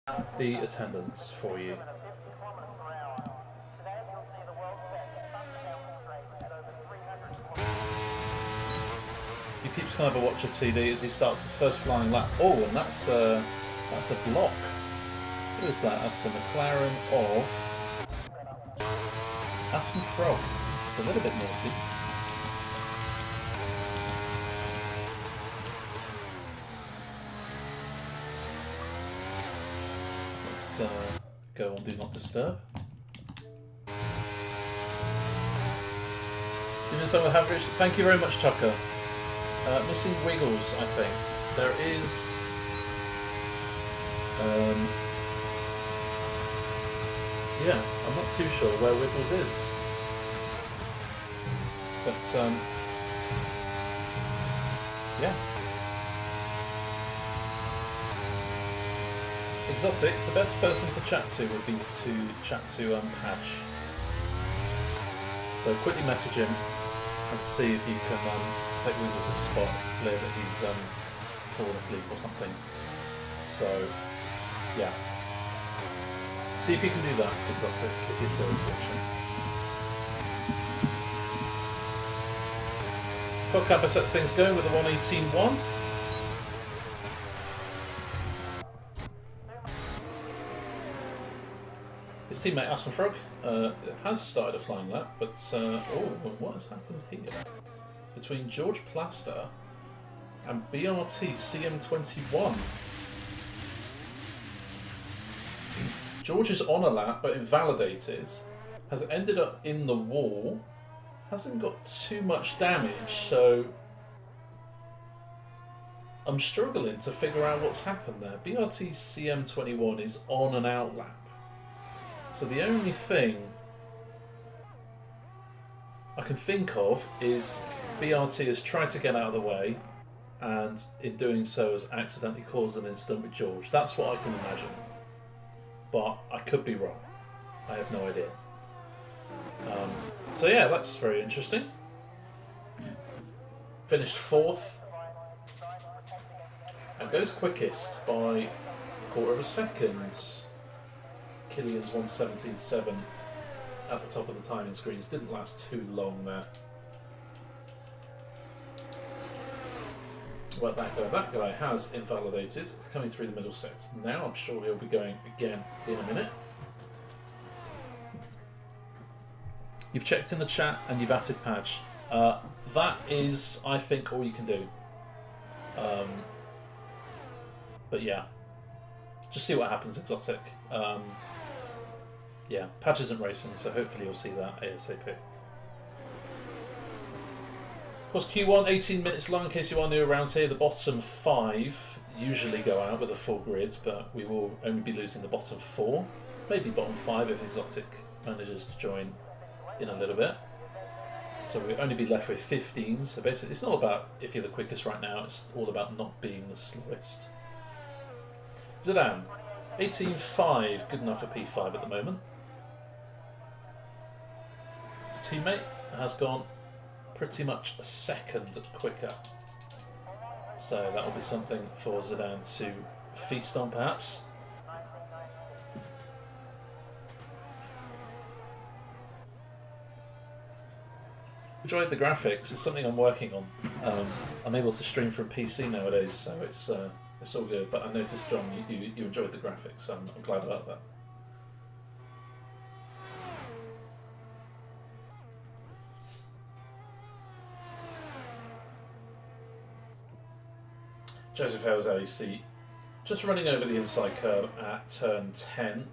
the attendance for you. He keeps kind of a watch of TV as he starts his first flying lap. Oh, and that's a block. What is that? That's a McLaren of Aston Frog. It's a little bit naughty. Let's go on Do Not Disturb. Thank you very much, Tucker. Missing Wiggles, I think. There is... yeah, I'm not too sure where Wiggles is. But, yeah. Exotic, the best person to chat to would be to chat to Patch. So quickly message him and see if you can take Wiggles' spot. It's clear that he's fallen asleep or something. So, yeah. See if you can do that, Exotic, if you're still watching. Podcapper sets things going with a 118.1. His teammate Aston Frog has started a flying lap, but oh, what has happened here? Between George Plaster and BRT CM21. George is on a lap, but invalidated, has ended up in the wall, hasn't got too much damage, so I'm struggling to figure out what's happened there. BRT CM21 is on an out lap. So the only thing I can think of is BRT has tried to get out of the way and in doing so has accidentally caused an incident with George. That's what I can imagine. But I could be wrong. I have no idea. So yeah, that's very interesting. Finished 4th. And goes quickest by a quarter of a second. Killian's 1:17.7 at the top of the timing screens. Didn't last too long there. Well, that guy has invalidated, coming through the middle set. Now I'm sure he'll be going again in a minute. You've checked in the chat and you've added Patch. That is, I think, all you can do. But yeah, just see what happens, Exotic. Yeah, Patch isn't racing, so hopefully you'll see that ASAP. Of course, Q1, 18 minutes long, in case you are new around here. The bottom 5 usually go out with a full grid, but we will only be losing the bottom 4. Maybe bottom 5 if Exotic manages to join in a little bit. So we'll only be left with 15. So basically, it's not about if you're the quickest right now, it's all about not being the slowest. Zidane, 18.5, good enough for P5 at the moment. His teammate has gone pretty much a second quicker. So that will be something for Zidane to feast on, perhaps. Enjoyed the graphics. It's something I'm working on. I'm able to stream from PC nowadays, so it's all good. But I noticed, John, you enjoyed the graphics, so I'm glad about that. Joseph Hales LEC just running over the inside curb at turn 10,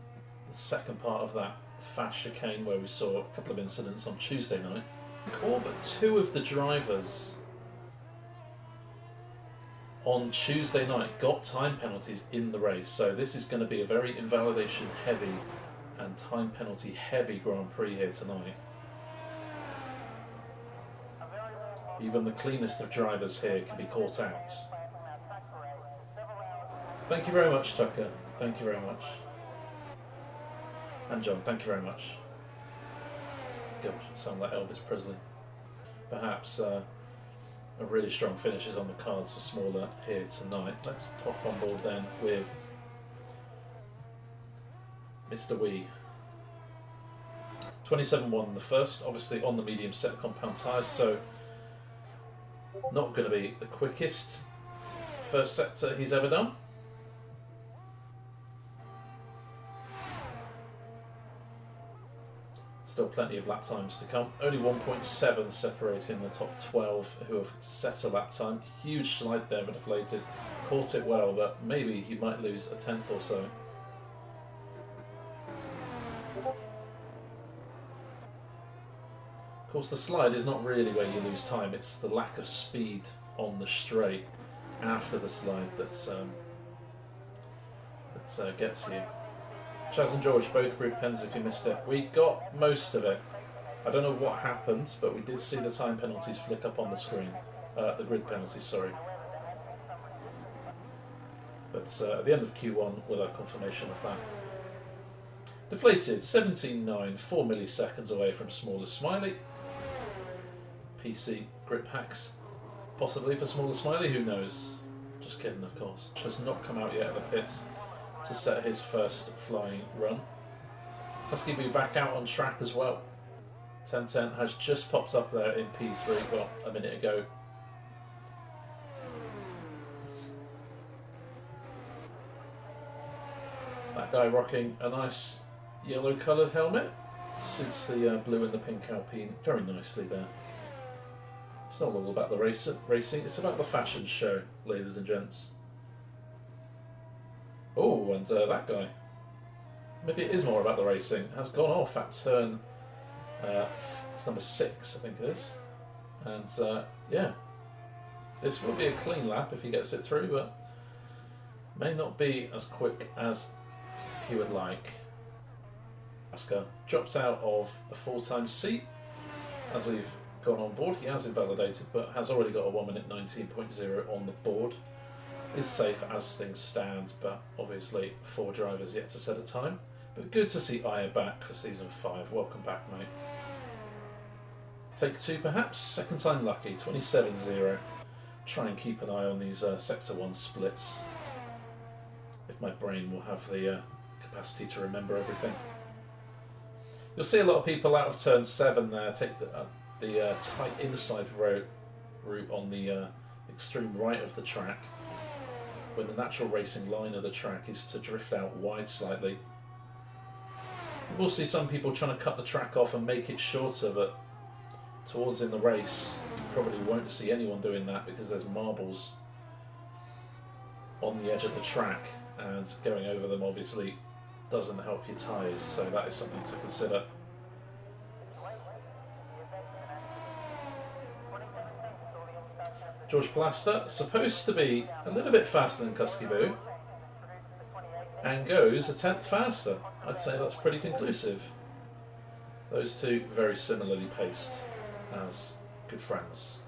the second part of that fast chicane where we saw a couple of incidents on Tuesday night. All but 2 of the drivers on Tuesday night got time penalties in the race, so this is going to be a very invalidation heavy and time penalty heavy Grand Prix here tonight. Even the cleanest of drivers here can be caught out. Thank you very much, Tucker. Thank you very much. And John, thank you very much. Gosh, sound like Elvis Presley. Perhaps a really strong finish is on the cards for Smaller here tonight. Let's pop on board then with Mr. Wee. 27.1 in the first, obviously on the medium set compound tyres, so not going to be the quickest first sector he's ever done. Still plenty of lap times to come. Only 1.7 separating the top 12 who have set a lap time. Huge slide there, but deflated. Caught it well, but maybe he might lose a tenth or so. Of course, the slide is not really where you lose time. It's the lack of speed on the straight after the slide that gets you. Chaz and George, both group pens if you missed it. We got most of it. I don't know what happened, but we did see the time penalties flick up on the screen. The grid penalties, sorry. But at the end of Q1, we'll have confirmation of that. Deflated, 17.9, 4 milliseconds away from smallest Smiley. PC grip hacks, possibly for smallest Smiley, who knows? Just kidding, of course. Has not come out yet of the pits to set his first flying run. Husky Boo back out on track as well. 10.10 has just popped up there in P3, well, a minute ago. That guy rocking a nice yellow coloured helmet. Suits the blue and the pink Alpine very nicely there. It's not all about the racing, it's about the fashion show, ladies and gents. Oh, and that guy. Maybe it is more about the racing. Has gone off at turn, it's number 6, I think it is. And yeah, this will be a clean lap if he gets it through, but may not be as quick as he would like. Oscar dropped out of a full-time seat as we've gone on board. He has invalidated, but has already got a 1 minute 19.0 on the board. Is safe as things stand, but obviously 4 drivers yet to set a time. But good to see IIR back for season 5. Welcome back, mate. Take 2 perhaps, second time lucky, 27.0. Try and keep an eye on these sector 1 splits. If my brain will have the capacity to remember everything. You'll see a lot of people out of turn 7 there take the tight inside route on the extreme right of the track, when the natural racing line of the track is to drift out wide slightly. We'll see some people trying to cut the track off and make it shorter, but towards in the race you probably won't see anyone doing that because there's marbles on the edge of the track, and going over them obviously doesn't help your tyres, so that is something to consider. George Blaster, supposed to be a little bit faster than Husky Boo, and goes a tenth faster. I'd say that's pretty conclusive. Those two very similarly paced as good friends.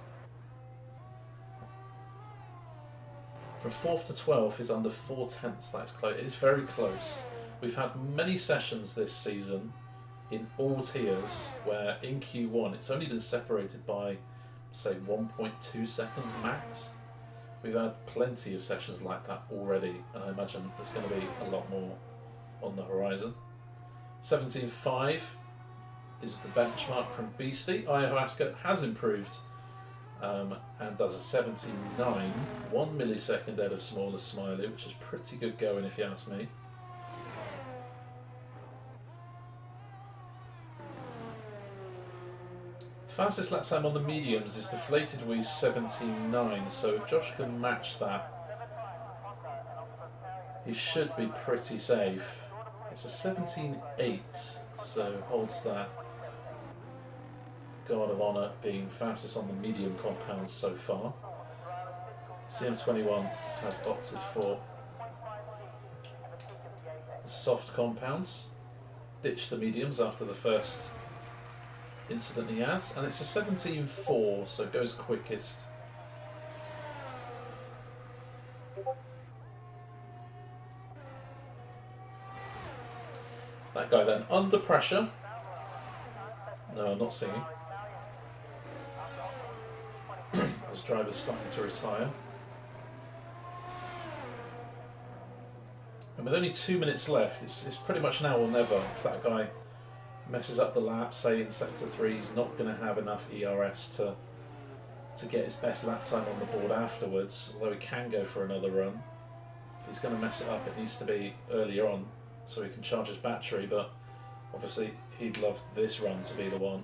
From 4th to 12th is under 4 tenths. That's close. It's very close. We've had many sessions this season in all tiers where in Q1 it's only been separated by, say, 1.2 seconds max. We've had plenty of sessions like that already, and I imagine there's going to be a lot more on the horizon. 17.5 is the benchmark from Beastie. IIRacingLeague has improved and does a 17.9, 1 millisecond ahead of smallest Smiley, which is pretty good going if you ask me. Fastest lap time on the mediums is deflated with 17.9, so if Josh can match that, he should be pretty safe. It's a 17.8, so holds that guard of honour being fastest on the medium compounds so far. CM21 has opted for soft compounds, ditched the mediums after the first incident he has, and it's a 17.4, so it goes quickest. That guy then under pressure. No, I'm not singing. As drivers starting to retire. And with only 2 minutes left, it's pretty much now or never. If that guy messes up the lap, say in Sector 3, he's not going to have enough ERS to get his best lap time on the board afterwards, although he can go for another run. If he's going to mess it up, it needs to be earlier on so he can charge his battery, but obviously he'd love this run to be the one.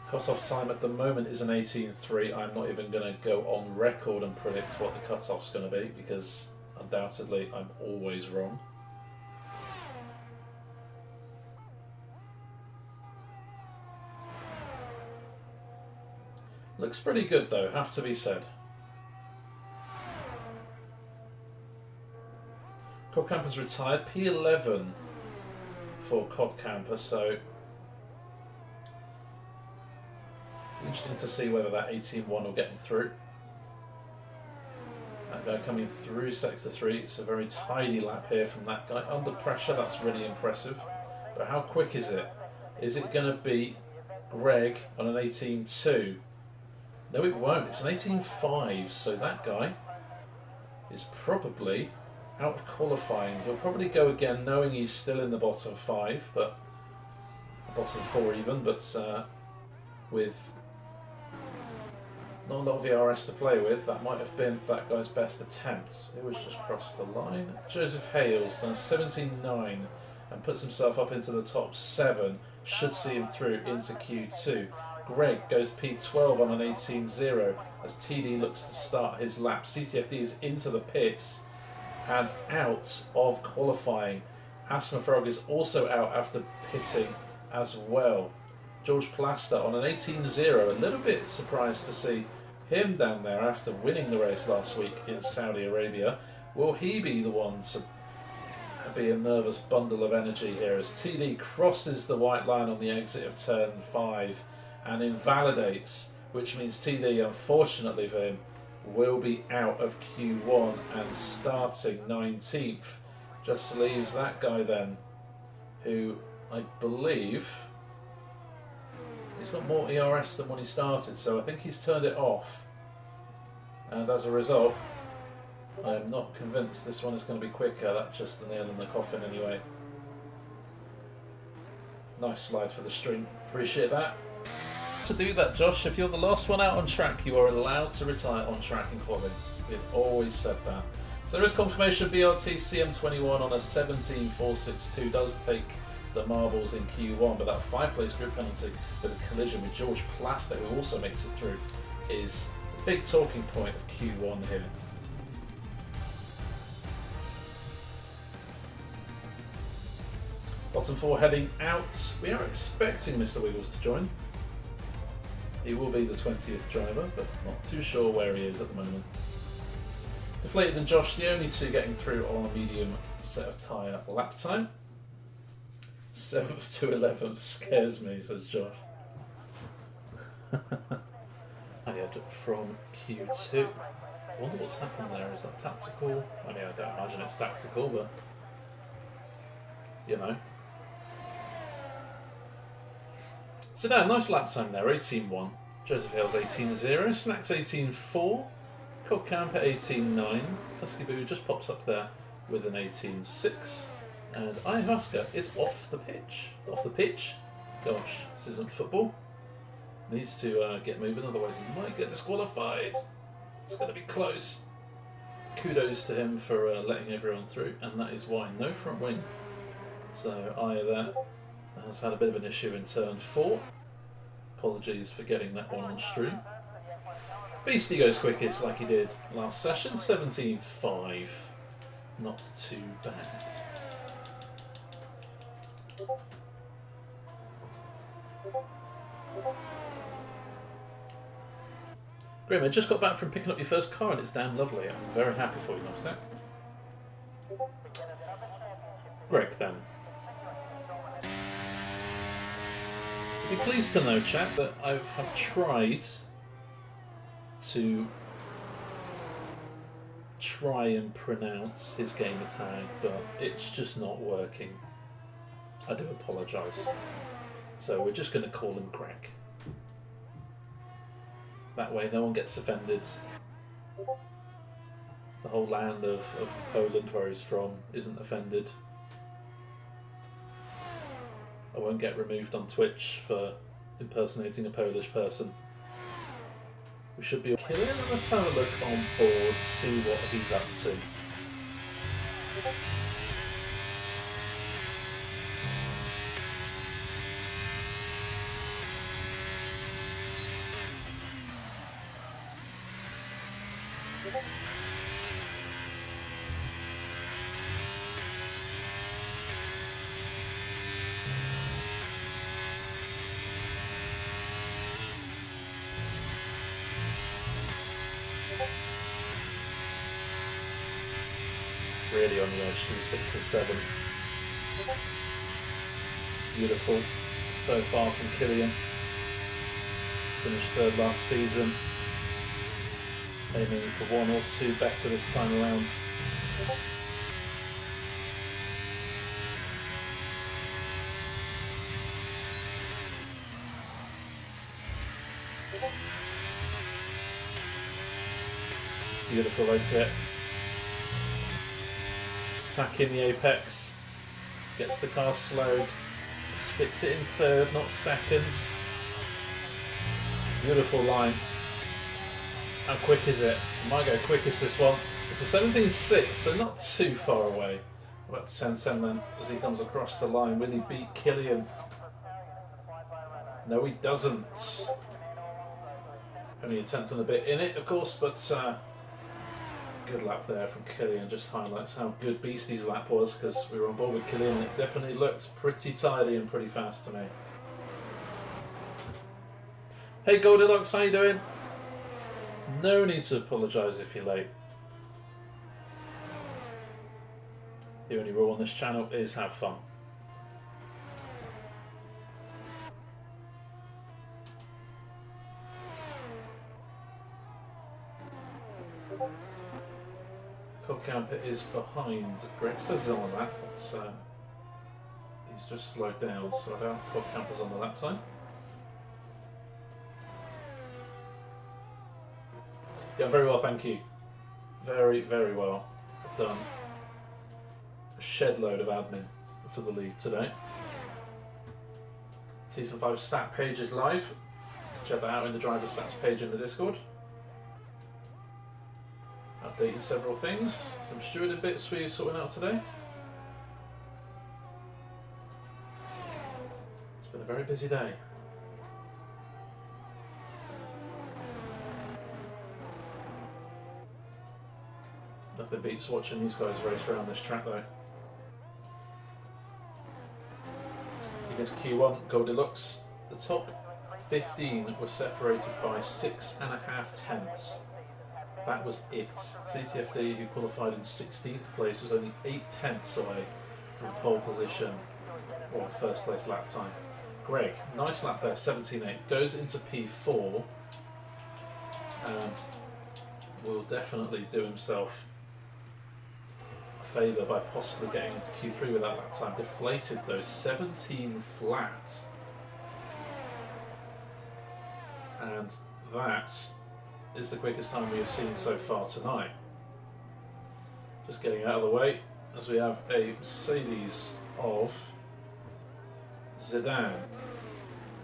Cut-off time at the moment is an 18.3. I'm not even going to go on record and predict what the cut-off's going to be, because undoubtedly I'm always wrong. Looks pretty good though, have to be said. Cod Camper's retired, P11 for Cod Camper, so interesting to see whether that 18.1 will get him through. That guy coming through Sector 3, it's a very tidy lap here from that guy. Under pressure, that's really impressive. But how quick is it? Is it going to beat Greg on an 18.2? No, it won't. It's an 18.5, so that guy is probably out of qualifying. He'll probably go again knowing he's still in the bottom 5, but bottom 4 even, but with not a lot of ERS to play with, that might have been that guy's best attempt. It was just crossed the line. Joseph Hales done 17.9 and puts himself up into the top 7. Should see him through into Q2. Greg goes P12 on an 18.0 as TD looks to start his lap. CTFD is into the pits and out of qualifying. Asthma Frog is also out after pitting as well. George Plaster on an 18.0, a little bit surprised to see him down there after winning the race last week in Saudi Arabia. Will he be the one to be a nervous bundle of energy here as TD crosses the white line on the exit of turn 5 and invalidates, which means TD, unfortunately for him, will be out of Q1 and starting 19th. Just leaves that guy then, who I believe he's got more ERS than when he started, so I think he's turned it off. And as a result, I am not convinced this one is going to be quicker. That's just the nail in the coffin anyway. Nice slide for the string. Appreciate that. To do that, Josh, if you're the last one out on track, you are allowed to retire on track in quality. We've always said that. So there is confirmation BRT CM21 on a 17.462 does take the marbles in Q1, but that 5-place group penalty with a collision with George Plaster, who also makes it through, is the big talking point of Q1 here. Bottom 4 heading out. We are expecting Mr. Wiggles to join. He will be the 20th driver, but not too sure where he is at the moment. Deflated and Josh, the only two getting through on a medium set of tyre lap time. 7th to 11th scares me, says Josh. I had from Q2. I wonder what's happened there. Is that tactical? I mean, I don't imagine it's tactical, but you know. So now, nice lap time there, 18.1. Joseph Hales 18.0, Snacks 18.4, Cod Camper 18.9, Husky Boo just pops up there with an 18.6, and IIRacingLeague is off the pitch. Off the pitch? Gosh, this isn't football. Needs to get moving, otherwise he might get disqualified. It's going to be close. Kudos to him for letting everyone through, and that is why no front wing. So there has had a bit of an issue in turn 4. Apologies for getting that one on stream. Beastie goes quickest like he did last session, 17.5. Not too bad. Grim, I just got back from picking up your first car and it's damn lovely. I'm very happy for you, Novsek. Greg then. Be pleased to know, chat, that I have tried to and pronounce his gamer tag, but it's just not working. I do apologise. So we're just going to call him Greg. That way no one gets offended. the whole land of Poland where he's from isn't offended. I won't get removed on Twitch for impersonating a Polish person. We should be okay. Let's have a look on board, see what he's up to. Really on the edge through 6 and 7. Beautiful so far from Killian. Finished third last season. Aiming for 1 or 2 better this time around. Beautiful exit. Attacking the apex, gets the car slowed, sticks it in third, not second. Beautiful line. How quick is it? Might go quickest this one. It's a 17.6, so not too far away. About 10.10 then, as he comes across the line. Will he beat Killian? No, he doesn't. Only a tenth and a bit in it, of course, but good lap there from Killian. Just highlights how good Beastie's lap was, because we were on board with Killian and it definitely looked pretty tidy and pretty fast to me. Hey Goldilocks, how you doing? No need to apologise if you're late. The only rule on this channel is have fun. Camper is behind Greg. Says he's on that, but he's just slowed down, so I doubt Camper's on the lap time. Yeah, very well, thank you. Very, very well. I've done a shed load of admin for the league today. Season 5 stat page is live. Check that out in the driver stats page in the Discord. Updating several things. Some stewarding bits we're sorting out today. It's been a very busy day. Nothing beats watching these guys race around this track though. In this Q1, Goldilocks, the top 15 were separated by 6.5 tenths. That was it. CTFD, who qualified in 16th place, was only 8 tenths away from pole position or first place lap time. Greg, nice lap there, 17.8, goes into P4 and will definitely do himself a favour by possibly getting into Q3 with that lap time. Deflated though, 17 flat. And that is the quickest time we have seen so far tonight. Just getting out of the way as we have a Mercedes of Zidane.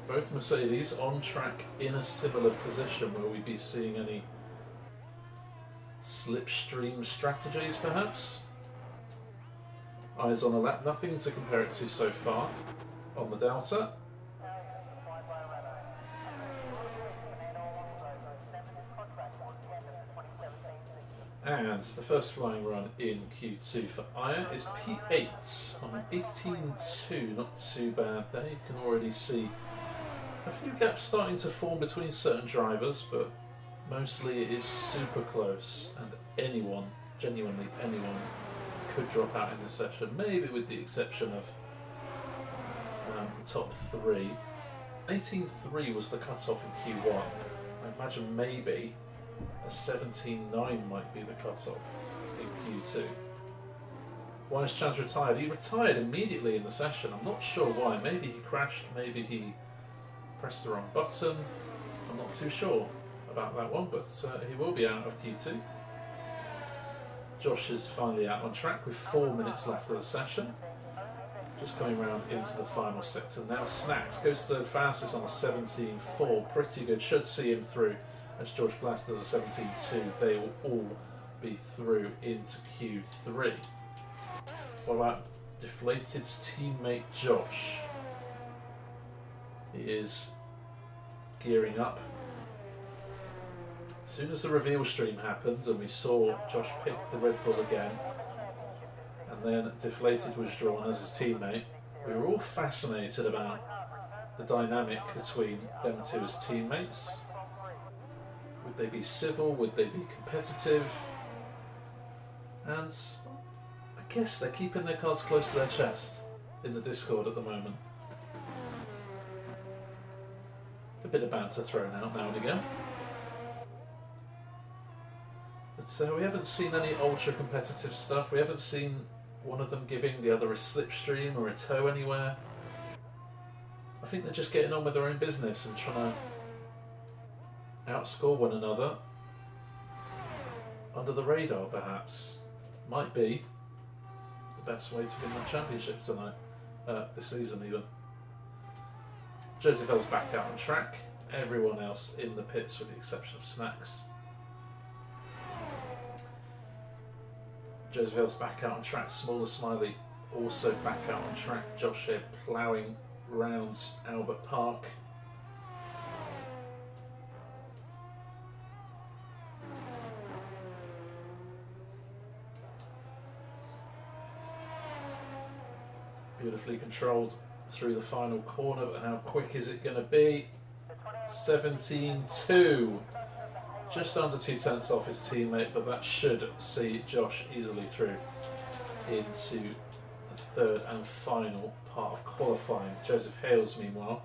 Both Mercedes on track in a similar position. Will we be seeing any slipstream strategies perhaps? Eyes on the lap, nothing to compare it to so far on the Delta. And the first flying run in Q2 for IIR is P8 on 18.2, not too bad there. You can already see a few gaps starting to form between certain drivers, but mostly it is super close and anyone, genuinely anyone, could drop out in this session, maybe with the exception of the top 3. 18.3 was the cutoff in Q1. I imagine maybe a 17.9 might be the cutoff in Q2. Why is Chaz retired? He retired immediately in the session. I'm not sure why. Maybe he crashed, maybe he pressed the wrong button. I'm not too sure about that one, but he will be out of Q2. Josh is finally out on track with 4 minutes left of the session. Just coming round into the final sector now. Snacks goes to the fastest on a 17.4. Pretty good. Should see him through as George Blast does a 17.2. They will all be through into Q3. What about Deflated's teammate Josh? He is gearing up. As soon as the reveal stream happened and we saw Josh pick the Red Bull again, and then Deflated was drawn as his teammate, we were all fascinated about the dynamic between them two as teammates. Would they be civil? Would they be competitive? And I guess they're keeping their cards close to their chest in the Discord at the moment. A bit of banter thrown out now and again. But we haven't seen any ultra competitive stuff. We haven't seen one of them giving the other a slipstream or a tow anywhere. I think they're just getting on with their own business and trying to outscore one another under the radar, perhaps. Might be the best way to win that championship tonight, this season even. Joseph L's back out on track. Everyone else in the pits with the exception of Snacks. Joseph L's back out on track. Smaller Smiley also back out on track. Josh here ploughing round Albert Park. Beautifully controlled through the final corner, but how quick is it going to be? 17.2. Just under 2/10 off his teammate, but that should see Josh easily through into the third and final part of qualifying. Joseph Hales, meanwhile,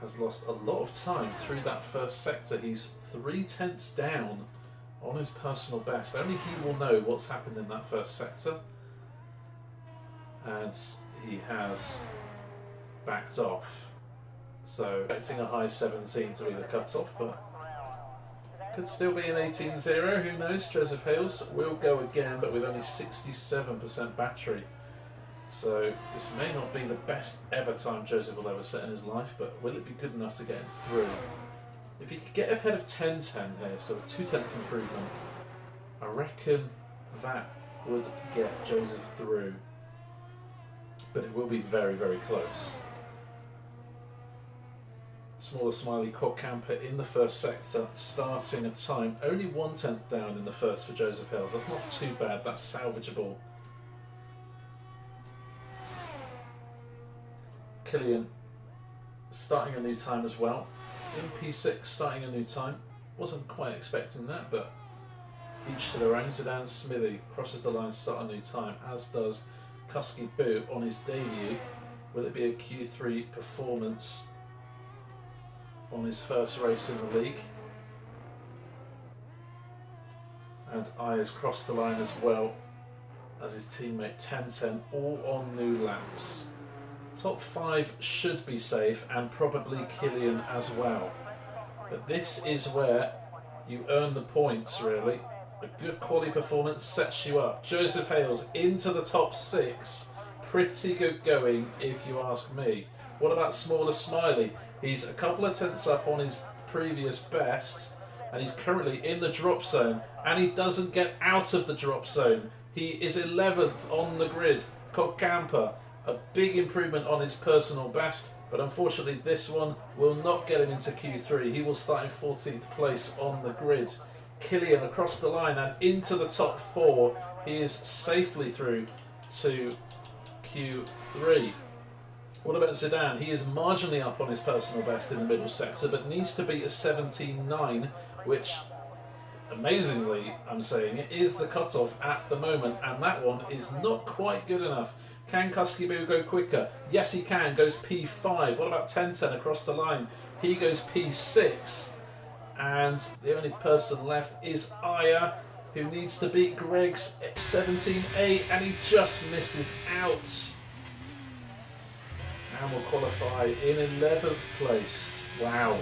has lost a lot of time through that first sector. He's 3/10 down on his personal best. Only he will know what's happened in that first sector. And he has backed off. So expecting a high 17 to be the cut-off, but could still be an 18-0, who knows? Joseph Hales will go again, but with only 67% battery. So this may not be the best ever time Joseph will ever set in his life, but will it be good enough to get him through? If he could get ahead of 10-10 here, so a 2/10 improvement, I reckon that would get Joseph through. But it will be very, very close. Smaller Smiley Cog Camper in the first sector, starting a time only 1/10 down in the first for Joseph Hales. That's not too bad, that's salvageable. Killian starting a new time as well. In P6 starting a new time. Wasn't quite expecting that, but each to their own. Zidane Smithy crosses the line to start a new time, as does Kusky Boo on his debut. Will it be a Q3 performance on his first race in the league? And I has crossed the line as well as his teammate 10-10, all on new laps. Top 5 should be safe, and probably Killian as well. But this is where you earn the points, really. A good quality performance sets you up. Joseph Hales into the top 6. Pretty good going, if you ask me. What about Smaller Smiley? He's a couple of tenths up on his previous best, and he's currently in the drop zone, and he doesn't get out of the drop zone. He is 11th on the grid. Cog Camper, a big improvement on his personal best, but unfortunately this one will not get him into Q3. He will start in 14th place on the grid. Killian across the line and into the top 4. He is safely through to Q3. What about Zidane? He is marginally up on his personal best in the middle sector, but needs to beat a 17.9, which, amazingly, I'm saying, it is the cutoff at the moment, and that one is not quite good enough. Can Kusky Boo go quicker? Yes, he can. Goes P5. What about 10-10 across the line? He goes P6. And the only person left is Aya, who needs to beat Greg's 17.8, and he just misses out. And will qualify in 11th place. Wow.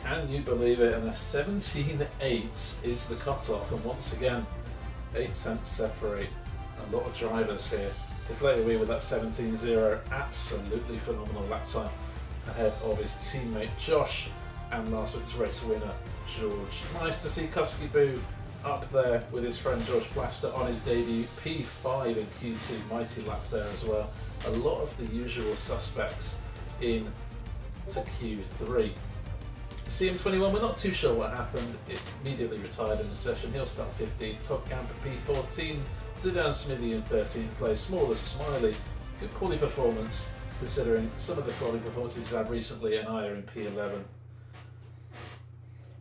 Can you believe it? And a 17.8 is the cutoff, and once again, 8 tenths separate. A lot of drivers here. Deflated Wee with that 17.0, absolutely phenomenal lap time ahead of his teammate Josh and last week's race winner George. Nice to see Kusky Boo up there with his friend George Plaster on his debut. P5 in Q2, mighty lap there as well. A lot of the usual suspects in to Q3. CM21, we're not too sure what happened. It immediately retired in the session. He'll start 15th. Codcamp at P14. Zidane Smithy in 13th place. Smallest Smiley. Good quality performance considering some of the quality performances he's had recently, and I are in P11.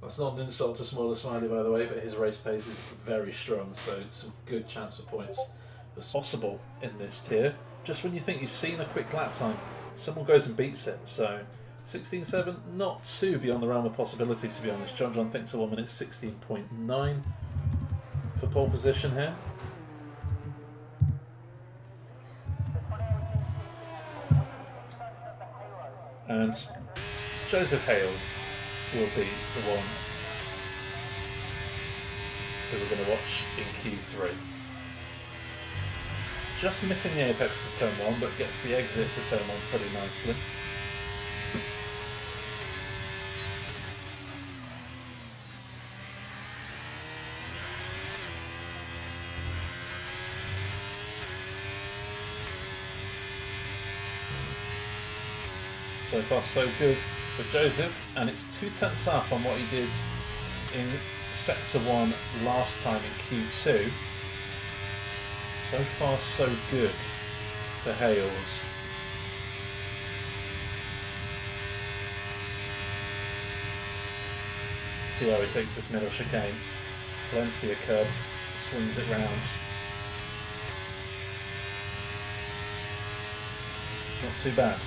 That's not an insult to Smaller Smiley, by the way, but his race pace is very strong, so some good chance for points was possible in this tier. Just when you think you've seen a quick lap time, someone goes and beats it. So 16.7, not too beyond the realm of possibility, to be honest. John thinks a 1 minute 16.9 for pole position here. And Joseph Hales will be the one who we're going to watch in Q3. Just missing the apex for turn 1, but gets the exit to turn 1 pretty nicely. So far so good for Joseph, and it's 2 tenths up on what he did in Sector 1 last time in Q2. So far so good for Hales. See how he takes this middle chicane. Plenty of curb, swings it round. Not too bad.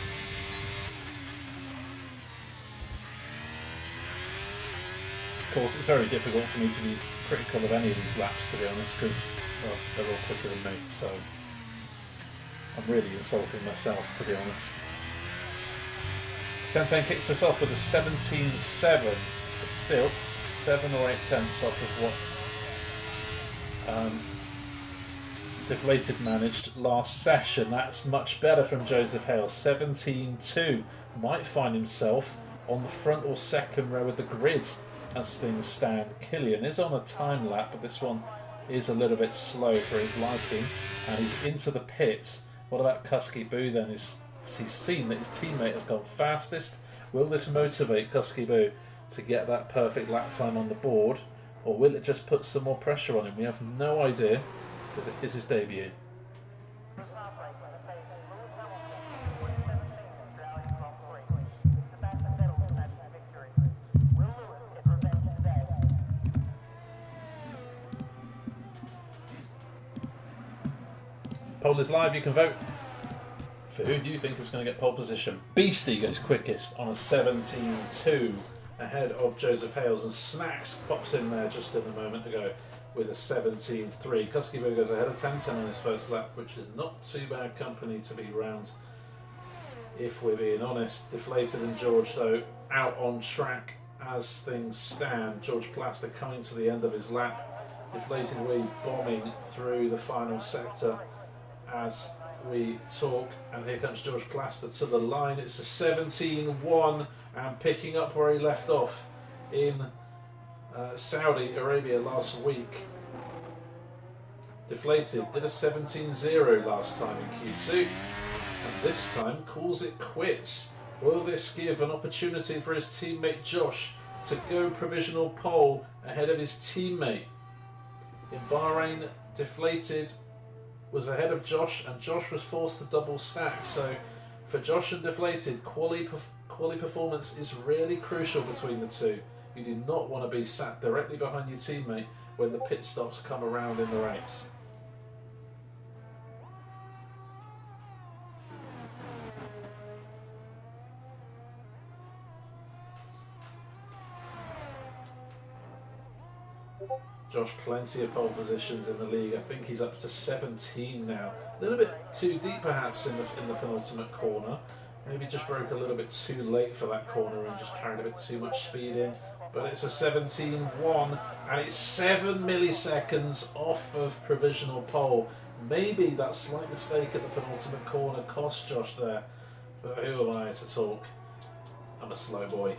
Of course, it's very difficult for me to be critical of any of these laps, to be honest, because well, they're all quicker than me, so I'm really insulting myself, to be honest. 10-10 kicks us off with a 17.7, but still 7 or 8 tenths off of what Deflated managed last session. That's much better from Joseph Hale. 17.2, might find himself on the front or second row of the grid as things stand. Killian is on a time lap, but this one is a little bit slow for his liking, and he's into the pits. What about Kusky Boo then? He's seen that his teammate has gone fastest. Will this motivate Kusky Boo to get that perfect lap time on the board, or will it just put some more pressure on him? We have no idea, because it is his debut. Poll is live, you can vote for who do you think is going to get pole position. Beastie goes quickest on a 17.2 ahead of Joseph Hales, and Snacks pops in there just in a moment ago with a 17.3. Kusky Boo goes ahead of 10.10 on his first lap, which is not too bad company to be round, if we're being honest. Deflated and George, though, out on track as things stand. George Plaster coming to the end of his lap. Deflated Wee bombing through the final sector as we talk, and here comes George Plaster to the line. It's a 17.1 and picking up where he left off in Saudi Arabia last week. Deflated did a 17.0 last time in Q2, and this time calls it quits. Will this give an opportunity for his teammate Josh to go provisional pole ahead of his teammate? In Bahrain, Deflated was ahead of Josh, and Josh was forced to double stack. So for Josh and Deflated, quality performance is really crucial between the two. You do not want to be sat directly behind your teammate when the pit stops come around in the race. Josh, plenty of pole positions in the league. I think he's up to 17 now. A little bit too deep perhaps in the penultimate corner. Maybe just broke a little bit too late for that corner and just carried a bit too much speed in. But it's a 17-1 and it's 7 milliseconds off of provisional pole. Maybe that slight mistake at the penultimate corner cost Josh there. But who am I to talk? I'm a slow boy.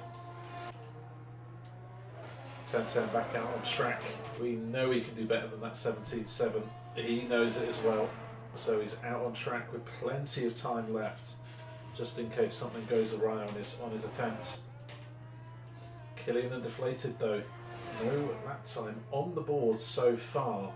10-10 back out on track. We know he can do better than that 17-7. He knows it as well. So he's out on track with plenty of time left, just in case something goes awry on his attempt. Killian and deflated though. No lap time on the board so far.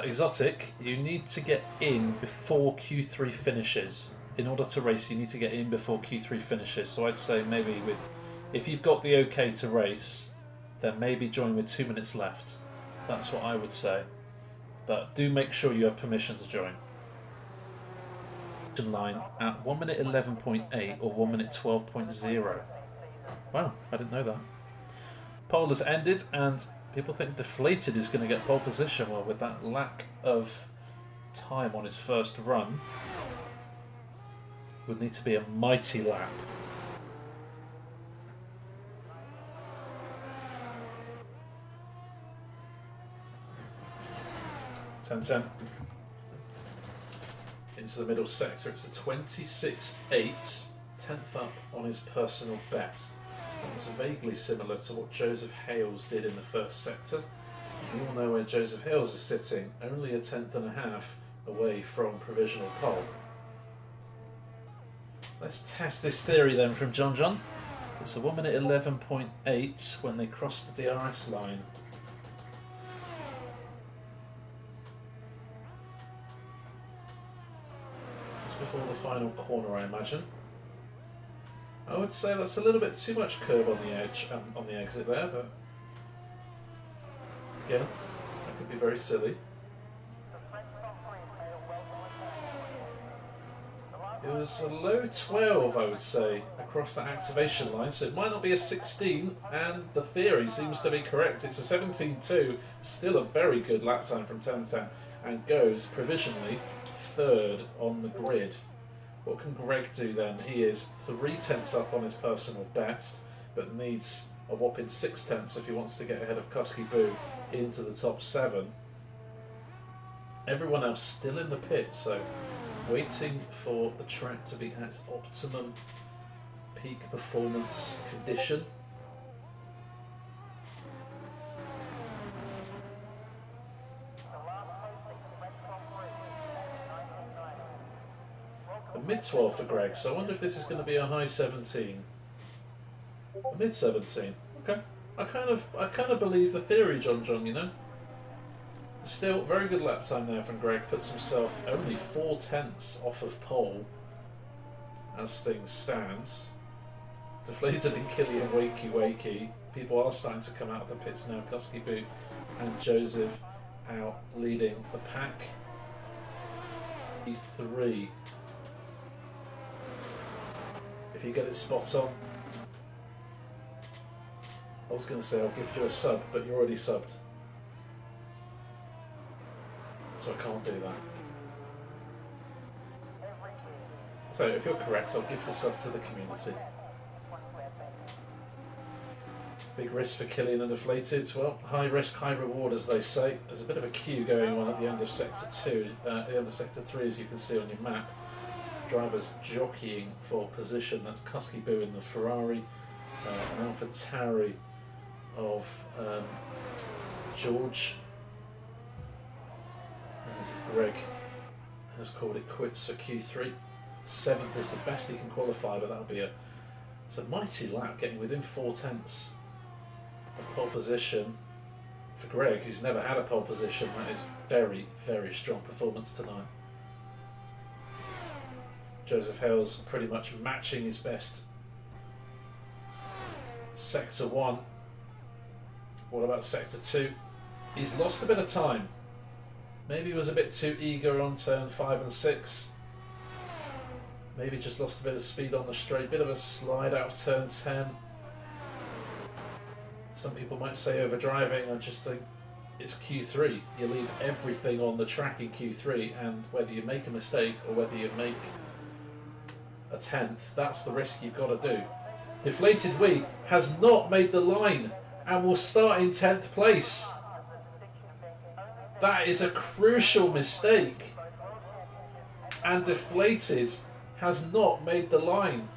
Exotic, you need to get in before Q3 finishes. In order to race, you need to get in before Q3 finishes. So I'd say maybe if you've got the okay to race, then maybe join with 2 minutes left. That's what I would say. But do make sure you have permission to join. Line at 1 minute 11.8 or 1 minute 12.0. Wow, I didn't know that. Pole has ended and people think Deflated is going to get pole position. Well, with that lack of time on his first run, would need to be a mighty lap. Ten into the middle sector. It's a 26.8, 10th up on his personal best. That was vaguely similar to what Joseph Hales did in the first sector. You all know where Joseph Hales is sitting, only a 10.5 away from provisional pole. Let's test this theory then from John. It's a 1 minute 11.8 when they cross the DRS line. Just before the final corner, I imagine. I would say that's a little bit too much curb on the edge, on the exit there, but again, that could be very silly. It was a low 12, I would say, across that activation line, so it might not be a 16, and the theory seems to be correct. It's a 17.2, still a very good lap time from 10.10, and goes provisionally third on the grid. What can Greg do then? He is 3 tenths up on his personal best, but needs a whopping 6 tenths if he wants to get ahead of Kusky Boo into the top 7. Everyone else still in the pit, so waiting for the track to be at optimum peak performance condition. A mid-12 for Greg, so I wonder if this is going to be a high 17. A mid-17. Okay. I kind of believe the theory, John, you know? Still, very good lap time there from Greg. Puts himself only 4 tenths off of pole as things stands. Deflated in Killian wakey. People are starting to come out of the pits now. Kusky Boo and Joseph out leading the pack. E3. If you get it spot on, I was going to say I'll gift you a sub, but you're already subbed. So I can't do that. So if you're correct, I'll gift a sub to the community. Big risk for Killian and Deflated. Well, high risk, high reward, as they say. There's a bit of a queue going on at the end of Sector 2, at the end of Sector 3, as you can see on your map. Drivers jockeying for position. That's Kusky Boo in the Ferrari, an Alpha Tauri of George. As Greg has called it quits for Q3. 7th is the best he can qualify, but that'll be it's a mighty lap, getting within 4 tenths of pole position for Greg, who's never had a pole position. That is very, very strong performance tonight. Joseph Hales pretty much matching his best. Sector 1. What about Sector 2? He's lost a bit of time. Maybe he was a bit too eager on turn 5 and 6. Maybe just lost a bit of speed on the straight. Bit of a slide out of turn 10. Some people might say overdriving. I just think it's Q3. You leave everything on the track in Q3, and whether you make a mistake or whether you make a 10th, that's the risk you've got to do. Deflated Wee has not made the line and will start in 10th place. That is a crucial mistake. And Deflated has not made the line.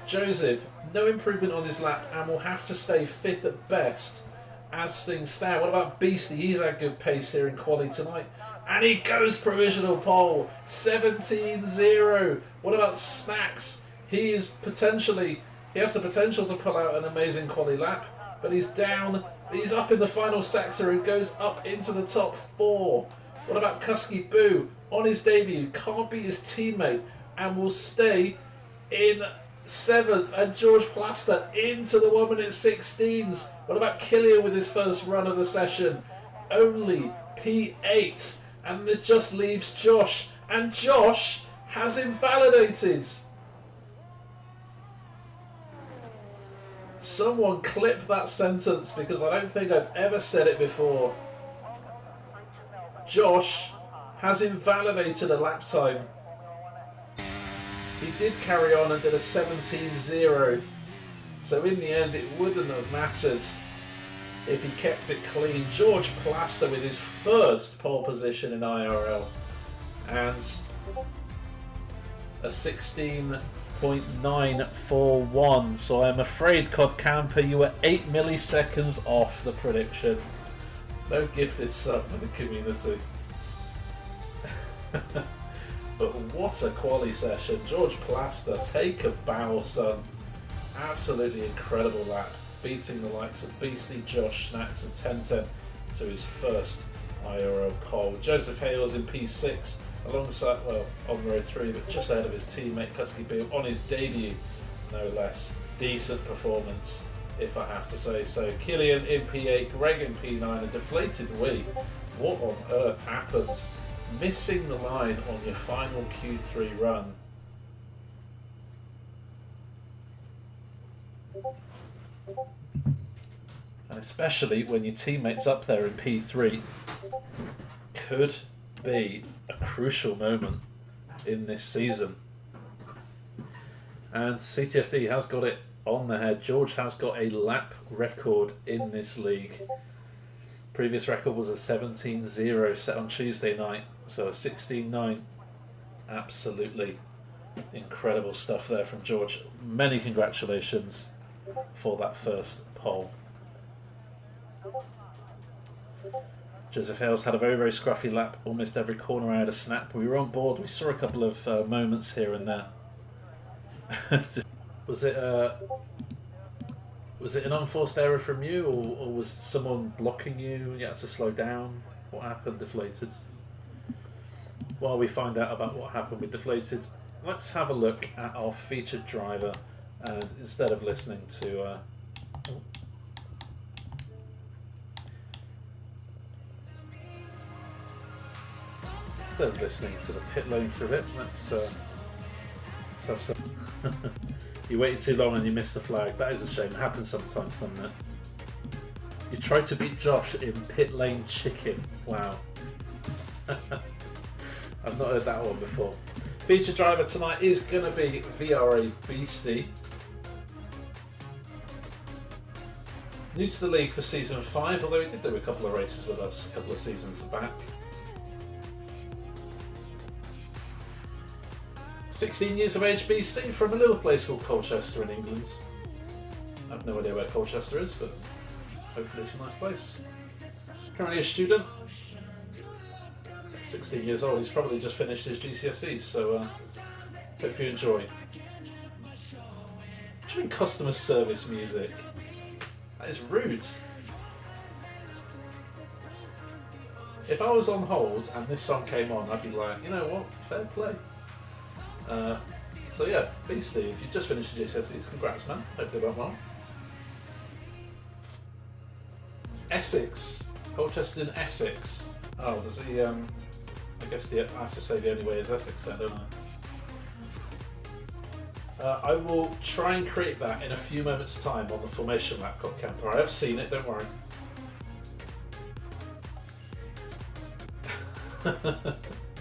Joseph, no improvement on his lap and will have to stay 5th at best as things stand. What about Beastie? He's had good pace here in quali tonight. And he goes provisional pole. 17-0. What about Snacks? He has the potential to pull out an amazing quali lap, but he's down. He's up in the final sector and goes up into the top 4. What about Kusky Boo? On his debut, can't beat his teammate and will stay in 7th, and George Plaster into the 1:16s. What about Killian with his first run of the session? Only P8, and this just leaves Josh, and Josh has invalidated. Someone clip that sentence, because I don't think I've ever said it before. Josh has invalidated a lap time. He did carry on and did a 17-0. So in the end, it wouldn't have mattered if he kept it clean. George Plaster with his first pole position in IRL. And a 16.941. So I'm afraid, Cod Camper, you were 8 milliseconds off the prediction. No gifted sub for the community. But what a quali session. George Plaster, take a bow, son. Absolutely incredible lap. Beating the likes of Beastie, Josh, Snacks and 1010 to his first IRL pole. Joseph Hales in P6 alongside, well, on row 3, but just ahead of his teammate Kusky Beale on his debut, no less. Decent performance, if I have to say so. Killian in P8, Greg in P9, and Deflated Wee. What on earth happened? Missing the line on your final Q3 run. And especially when your teammate's up there in P3, could be a crucial moment in this season. And CTFD has got it on the head. George has got a lap record in this league. Previous record was a 17-0 set on Tuesday night, so a 16-9. Absolutely incredible stuff there from George. Many congratulations for that first pole. Joseph Hales had a very, very scruffy lap. Almost every corner I had a snap. We were on board. We saw a couple of moments here and there. Was it an unforced error from you, or was someone blocking you? You had to slow down. What happened, Deflated? While we find out about what happened with Deflated, let's have a look at our featured driver, and instead of listening to the pit lane for a bit, let's have some. You waited too long and you missed the flag. That is a shame. It happens sometimes, doesn't it? You tried to beat Josh in pit lane chicken. Wow. I've not heard that one before. Featured driver tonight is going to be VRA Beastie. New to the league for season 5, although he did do a couple of races with us a couple of seasons back. 16 years of age, Beastie, from a little place called Colchester in England. I have no idea where Colchester is, but hopefully it's a nice place. Currently a student, 16 years old. He's probably just finished his GCSEs, so hope you enjoy. What do you mean customer service music? That is rude. If I was on hold and this song came on, I'd be like, you know what, fair play. So yeah, Beastie, if you just finished your GCSEs, congrats, man. Hope they went well. Essex. Colchester's in Essex. Oh, does he, I guess I have to say the only way is Essex then, don't I? I will try and create that in a few moments' time on the formation lap, Cop Camper. I have seen it, don't worry.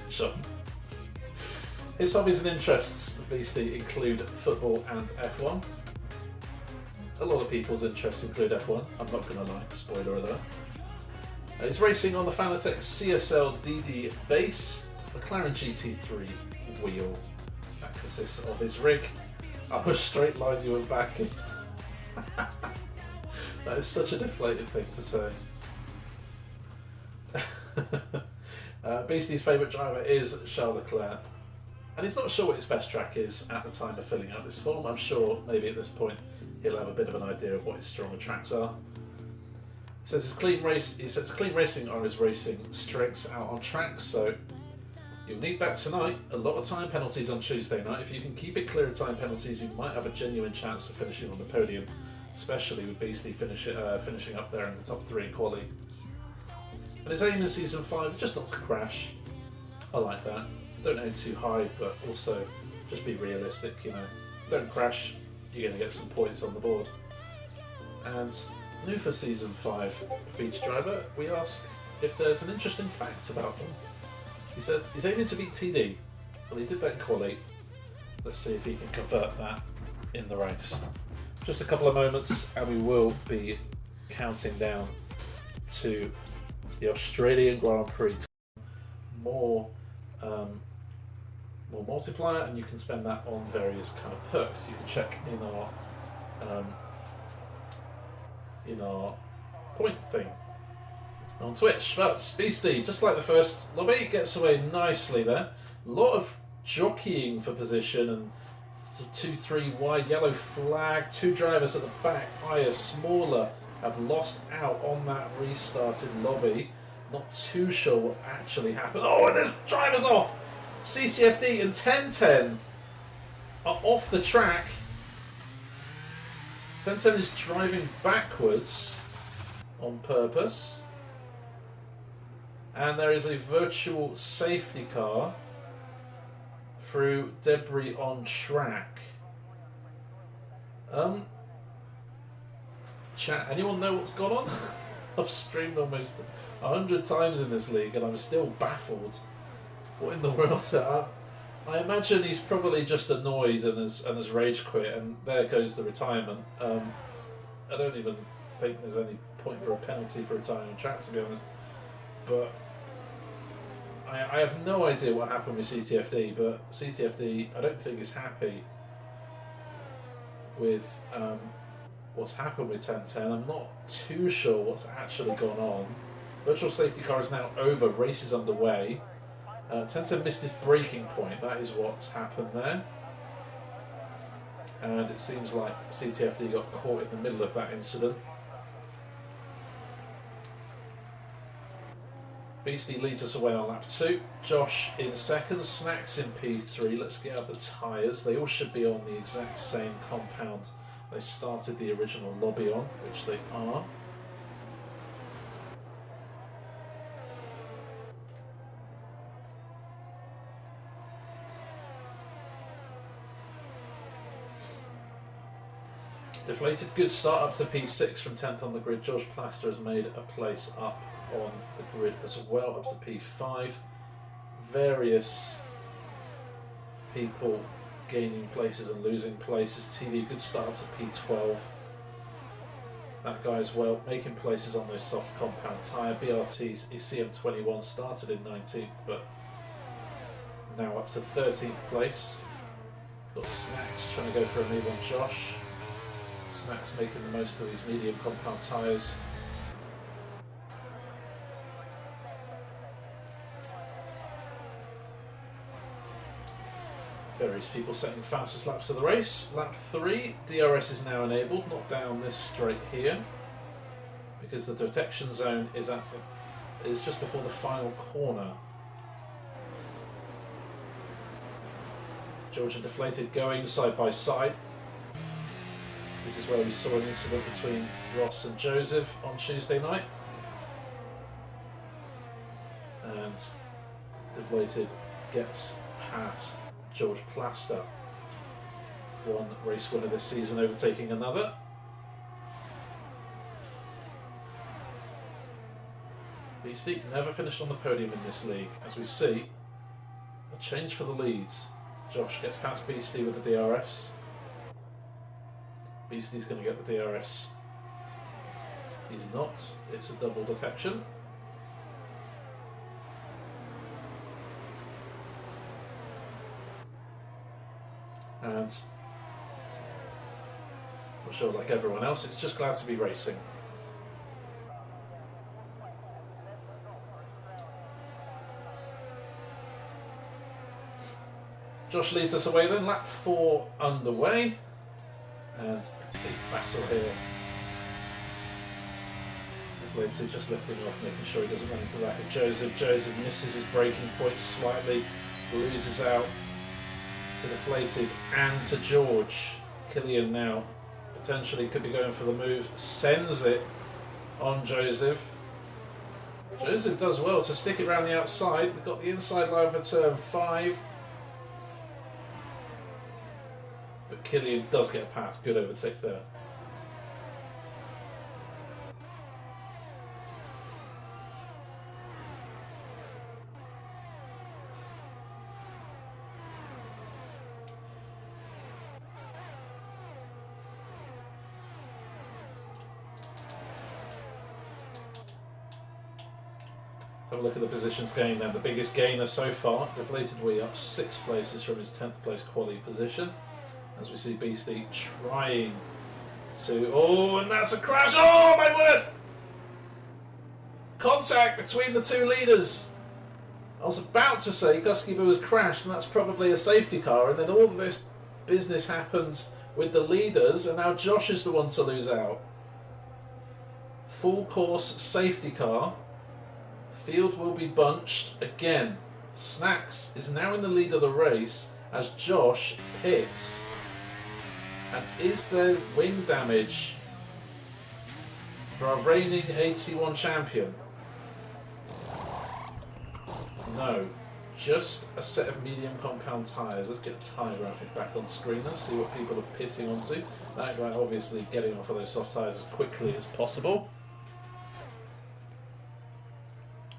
Sure. His hobbies and interests, obviously, include football and F1. A lot of people's interests include F1, I'm not going to lie, spoiler alert. He's racing on the Fanatec CSL DD base, McLaren GT3 wheel. That consists of his rig. I will straight line you back in. That is such a deflated thing to say. Beastie's favourite driver is Charles Leclerc, and he's not sure what his best track is at the time of filling out this form. I'm sure maybe at this point he'll have a bit of an idea of what his stronger tracks are. He says he sets clean racing are his racing strengths out on tracks, so you'll need that tonight. A lot of time penalties on Tuesday night. If you can keep it clear of time penalties, you might have a genuine chance of finishing on the podium, especially with Beastie finishing up there in the top 3 in quali. And his aim in season 5 is just not to crash. I like that. Don't aim too high, but also just be realistic, you know. Don't crash, you're going to get some points on the board. And new for season 5 for each driver, we ask if there's an interesting fact about them. He said he's aiming to beat TD. Well, he did that in quali. Let's see if he can convert that in the race. Just a couple of moments and we will be counting down to the Australian Grand Prix. More multiplier, and you can spend that on various kind of perks. You can check in our point thing on Twitch. But Beastie, just like the first lobby, gets away nicely there. A lot of jockeying for position and 2-3 wide, yellow flag. 2 drivers at the back, higher, smaller, have lost out on that restarted lobby. Not too sure what actually happened. Oh, and there's drivers off! CTFD and 1010 are off the track. 1010 is driving backwards on purpose. And there is a virtual safety car through debris on track. Chat, anyone know what's gone on? I've streamed almost 100 times in this league and I'm still baffled. What in the world? I imagine he's probably just annoyed and has rage quit, and there goes the retirement. I don't even think there's any point for a penalty for retiring on track, to be honest. But I have no idea what happened with CTFD, but CTFD I don't think is happy with what's happened with 1010. I'm not too sure what's actually gone on. Virtual safety car is now over, race is underway. 1010 missed his braking point, that is what's happened there. And it seems like CTFD got caught in the middle of that incident. Beastie leads us away on lap 2. Josh in second, Snacks in P3. Let's get out the tyres. They all should be on the exact same compound they started the original lobby on, which they are. Deflated, good start up to P6 from 10th on the grid. George Plaster has made a place up on the grid as well, up to P5. Various people gaining places and losing places. TV, good start up to P12. That guy as well, making places on those soft compound tyre. BRT's ECM21 started in 19th, but now up to 13th place. Got Snacks trying to go for a move on Josh. Snacks making the most of these medium compound tyres. Various people setting fastest laps of the race. Lap 3, DRS is now enabled, not down this straight here, because the detection zone is just before the final corner. George and Deflated going side by side. This is where we saw an incident between Ross and Joseph on Tuesday night. And Deflated gets past George Plaster. One race winner this season overtaking another. Beastie never finished on the podium in this league. As we see, a change for the leads. Josh gets past Beastie with the DRS. Beastie's going to get the DRS. He's not. It's a double detection. And I'm sure, like everyone else, it's just glad to be racing. Josh leads us away then, lap 4 underway, and big battle here. Deflated just lifting off, making sure he doesn't run into that of Joseph. Joseph misses his braking point slightly, loses out to Deflated and to George. Killian now potentially could be going for the move, sends it on Joseph. Joseph does well to stick it around the outside. They've got the inside line for turn 5. But Killian does get past. Good overtake there. Have a look at the positions gained then. The biggest gainer so far, Deflated Wee up 6 places from his 10th place quali position. As we see Beastie trying to... Oh, and that's a crash! Oh, my word! Contact between the two leaders. I was about to say Gusky Boo has crashed, and that's probably a safety car, and then all of this business happened with the leaders, and now Josh is the one to lose out. Full course safety car. Field will be bunched again. Snacks is now in the lead of the race as Josh pits. And is there wing damage for our reigning 81 champion? No. Just a set of medium compound tyres. Let's get the tyre graphic back on screen. Let's see what people are pitting onto. That guy obviously getting off of those soft tyres as quickly as possible.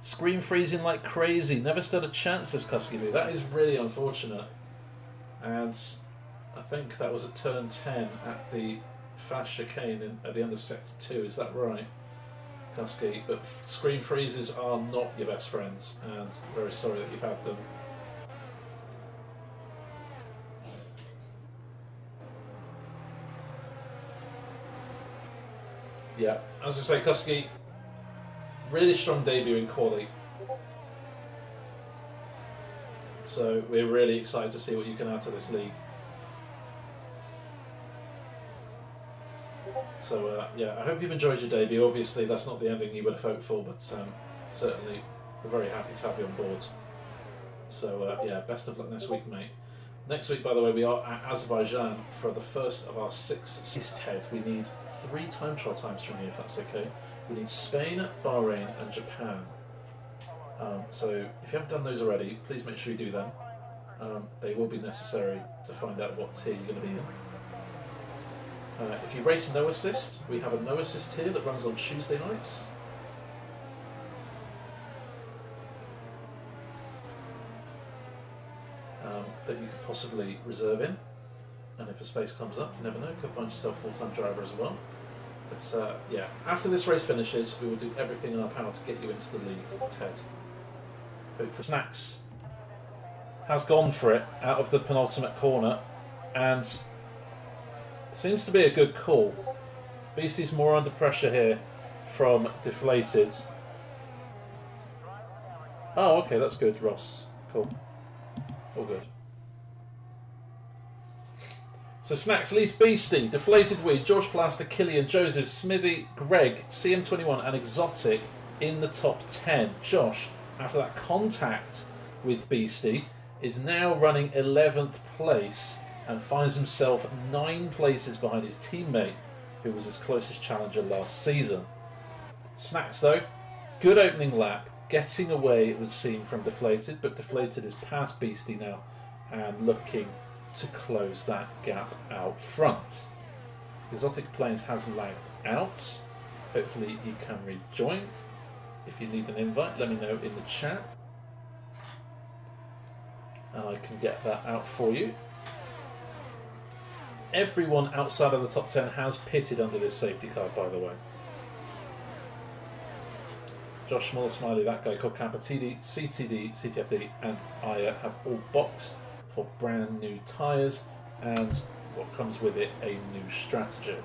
Screen freezing like crazy. Never stood a chance, this Kuskiboo. That is really unfortunate. And I think that was at turn 10 at the fast chicane at the end of sector 2. Is that right, Kusky? But screen freezes are not your best friends, and very sorry that you've had them. Yeah, as I say, Kusky, really strong debut in quali. So we're really excited to see what you can add to this league. So yeah, I hope you've enjoyed your debut. Obviously that's not the ending you would have hoped for, but certainly we're very happy to have you on board. So yeah, best of luck next week, mate. Next week, by the way, we are at Azerbaijan for the first of our 6 East Head. We need 3 time trial times from you, if that's okay. We need Spain, Bahrain and Japan. So if you haven't done those already, please make sure you do them. They will be necessary to find out what tier you're going to be in. If you race no assist, we have a no assist tier that runs on Tuesday nights. That you could possibly reserve in. And if a space comes up, you never know, you could find yourself a full-time driver as well. But yeah, after this race finishes, we will do everything in our power to get you into the league, Ted. Hope for Snacks has gone for it out of the penultimate corner, and seems to be a good call. Beastie's more under pressure here from Deflated. Oh, okay, that's good, Ross. Cool. All good. So Snacks leads Beastie, Deflated Wee, George Plaster, Killian, Joseph, Smithy, Greg, CM21 and Exotic in the top 10. Josh, after that contact with Beastie, is now running 11th place and finds himself 9 places behind his teammate, who was his closest challenger last season. Snacks though, good opening lap, getting away it would seem from Deflated, but Deflated is past Beastie now and looking to close that gap out front. Exotic Plains has lagged out. Hopefully he can rejoin. If you need an invite, let me know in the chat. And I can get that out for you. Everyone outside of the top 10 has pitted under this safety car, by the way. Josh, Small Smiley, that guy called Camper, TD, CTD, CTFD, and IIR have all boxed for brand new tyres and what comes with it, a new strategy.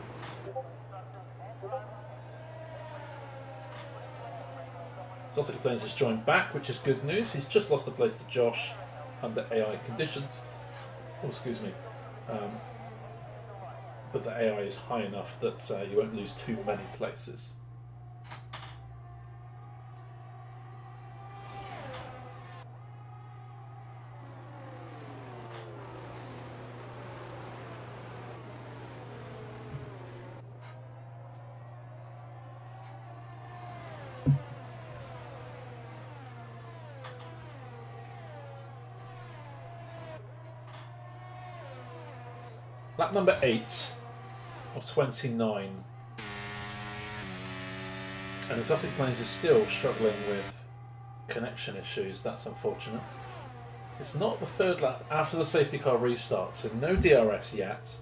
Exotic Plains has joined back, which is good news. He's just lost a place to Josh under AI conditions. Oh, excuse me. But the AI is high enough that you won't lose too many places. Lap number 8 of 29. And Exotic Plains is still struggling with connection issues. That's unfortunate. It's not the third lap after the safety car restart, so no DRS yet.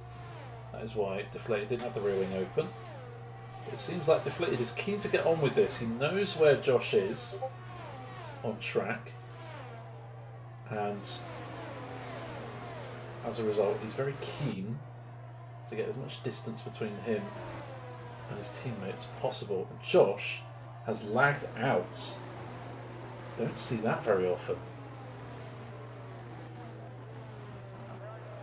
That is why Deflated didn't have the rear wing open. But it seems like Deflated is keen to get on with this. He knows where Josh is on track. And as a result, he's very keen to get as much distance between him and his teammate as possible. And Josh has lagged out. Don't see that very often.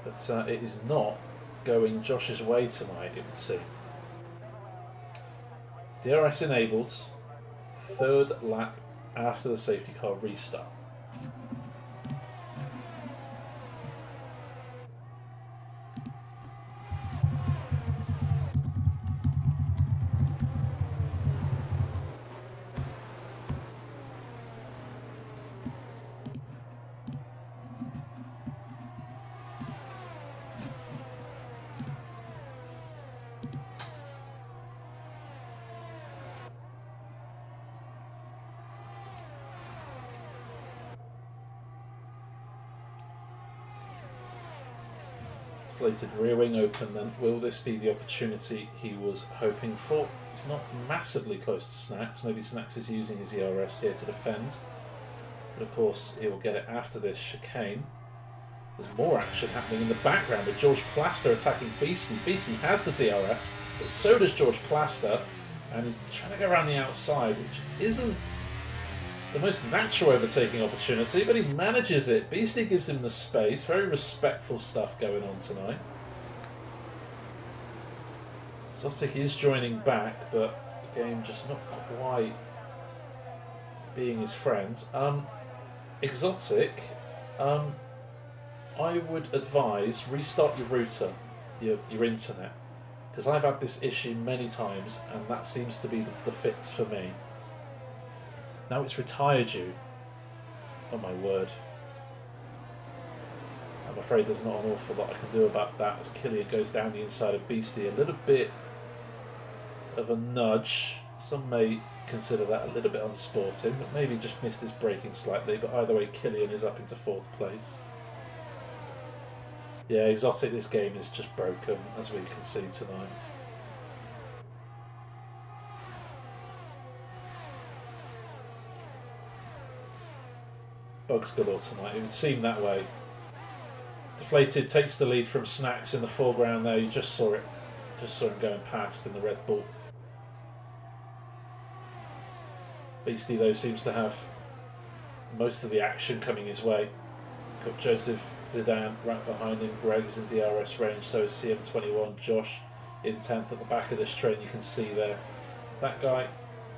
But it is not going Josh's way tonight, it would seem. DRS enabled, third lap after the safety car restart. Deflated rear wing open then. Will this be the opportunity he was hoping for? He's not massively close to Snacks. Maybe Snacks is using his ERS here to defend. But of course he will get it after this chicane. There's more action happening in the background with George Plaster attacking Beastie. Beastie has the DRS, but so does George Plaster. And he's trying to go around the outside, which isn't the most natural overtaking opportunity, but he manages it. Beastie gives him the space. Very respectful stuff going on tonight. Exotic is joining back, but the game just not quite being his friend. Exotic, I would advise restart your router, your internet, because I've had this issue many times, and that seems to be the fix for me. Now it's retired you. Oh my word. I'm afraid there's not an awful lot I can do about that as Killian goes down the inside of Beastie. A little bit of a nudge. Some may consider that a little bit unsporting, but maybe just missed his braking slightly. But either way, Killian is up into 4th place. Yeah, Exotic, this game is just broken, as we can see tonight. Bugs galore tonight. It would seem that way. Deflated takes the lead from Snacks in the foreground there. You just saw it. Just saw him going past in the Red Bull. Beastie, though, seems to have most of the action coming his way. Got Joseph Zidane right behind him. Greg's in DRS range. So is CM21. Josh in 10th at the back of this train. You can see there. That guy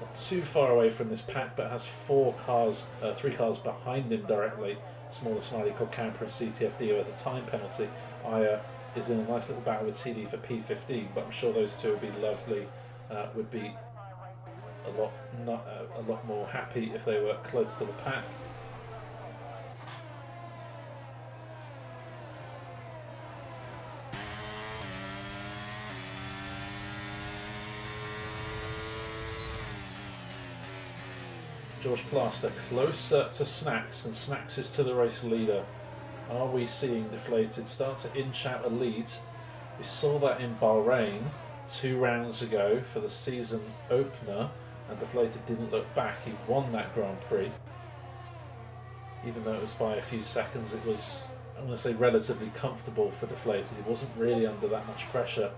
not too far away from this pack, but has 3 cars behind him directly. Smaller Smiley called Camper and CTFD, who has a time penalty. Aya is in a nice little battle with TD for P15, but I'm sure those two would be lovely. Would be a lot more happy if they were close to the pack. George Plaster closer to Snacks than Snacks is to the race leader. Are we seeing Deflated start to inch out a lead? We saw that in Bahrain 2 rounds ago for the season opener, and Deflated didn't look back. He won that Grand Prix. Even though it was by a few seconds, it was, I'm going to say, relatively comfortable for Deflated. He wasn't really under that much pressure.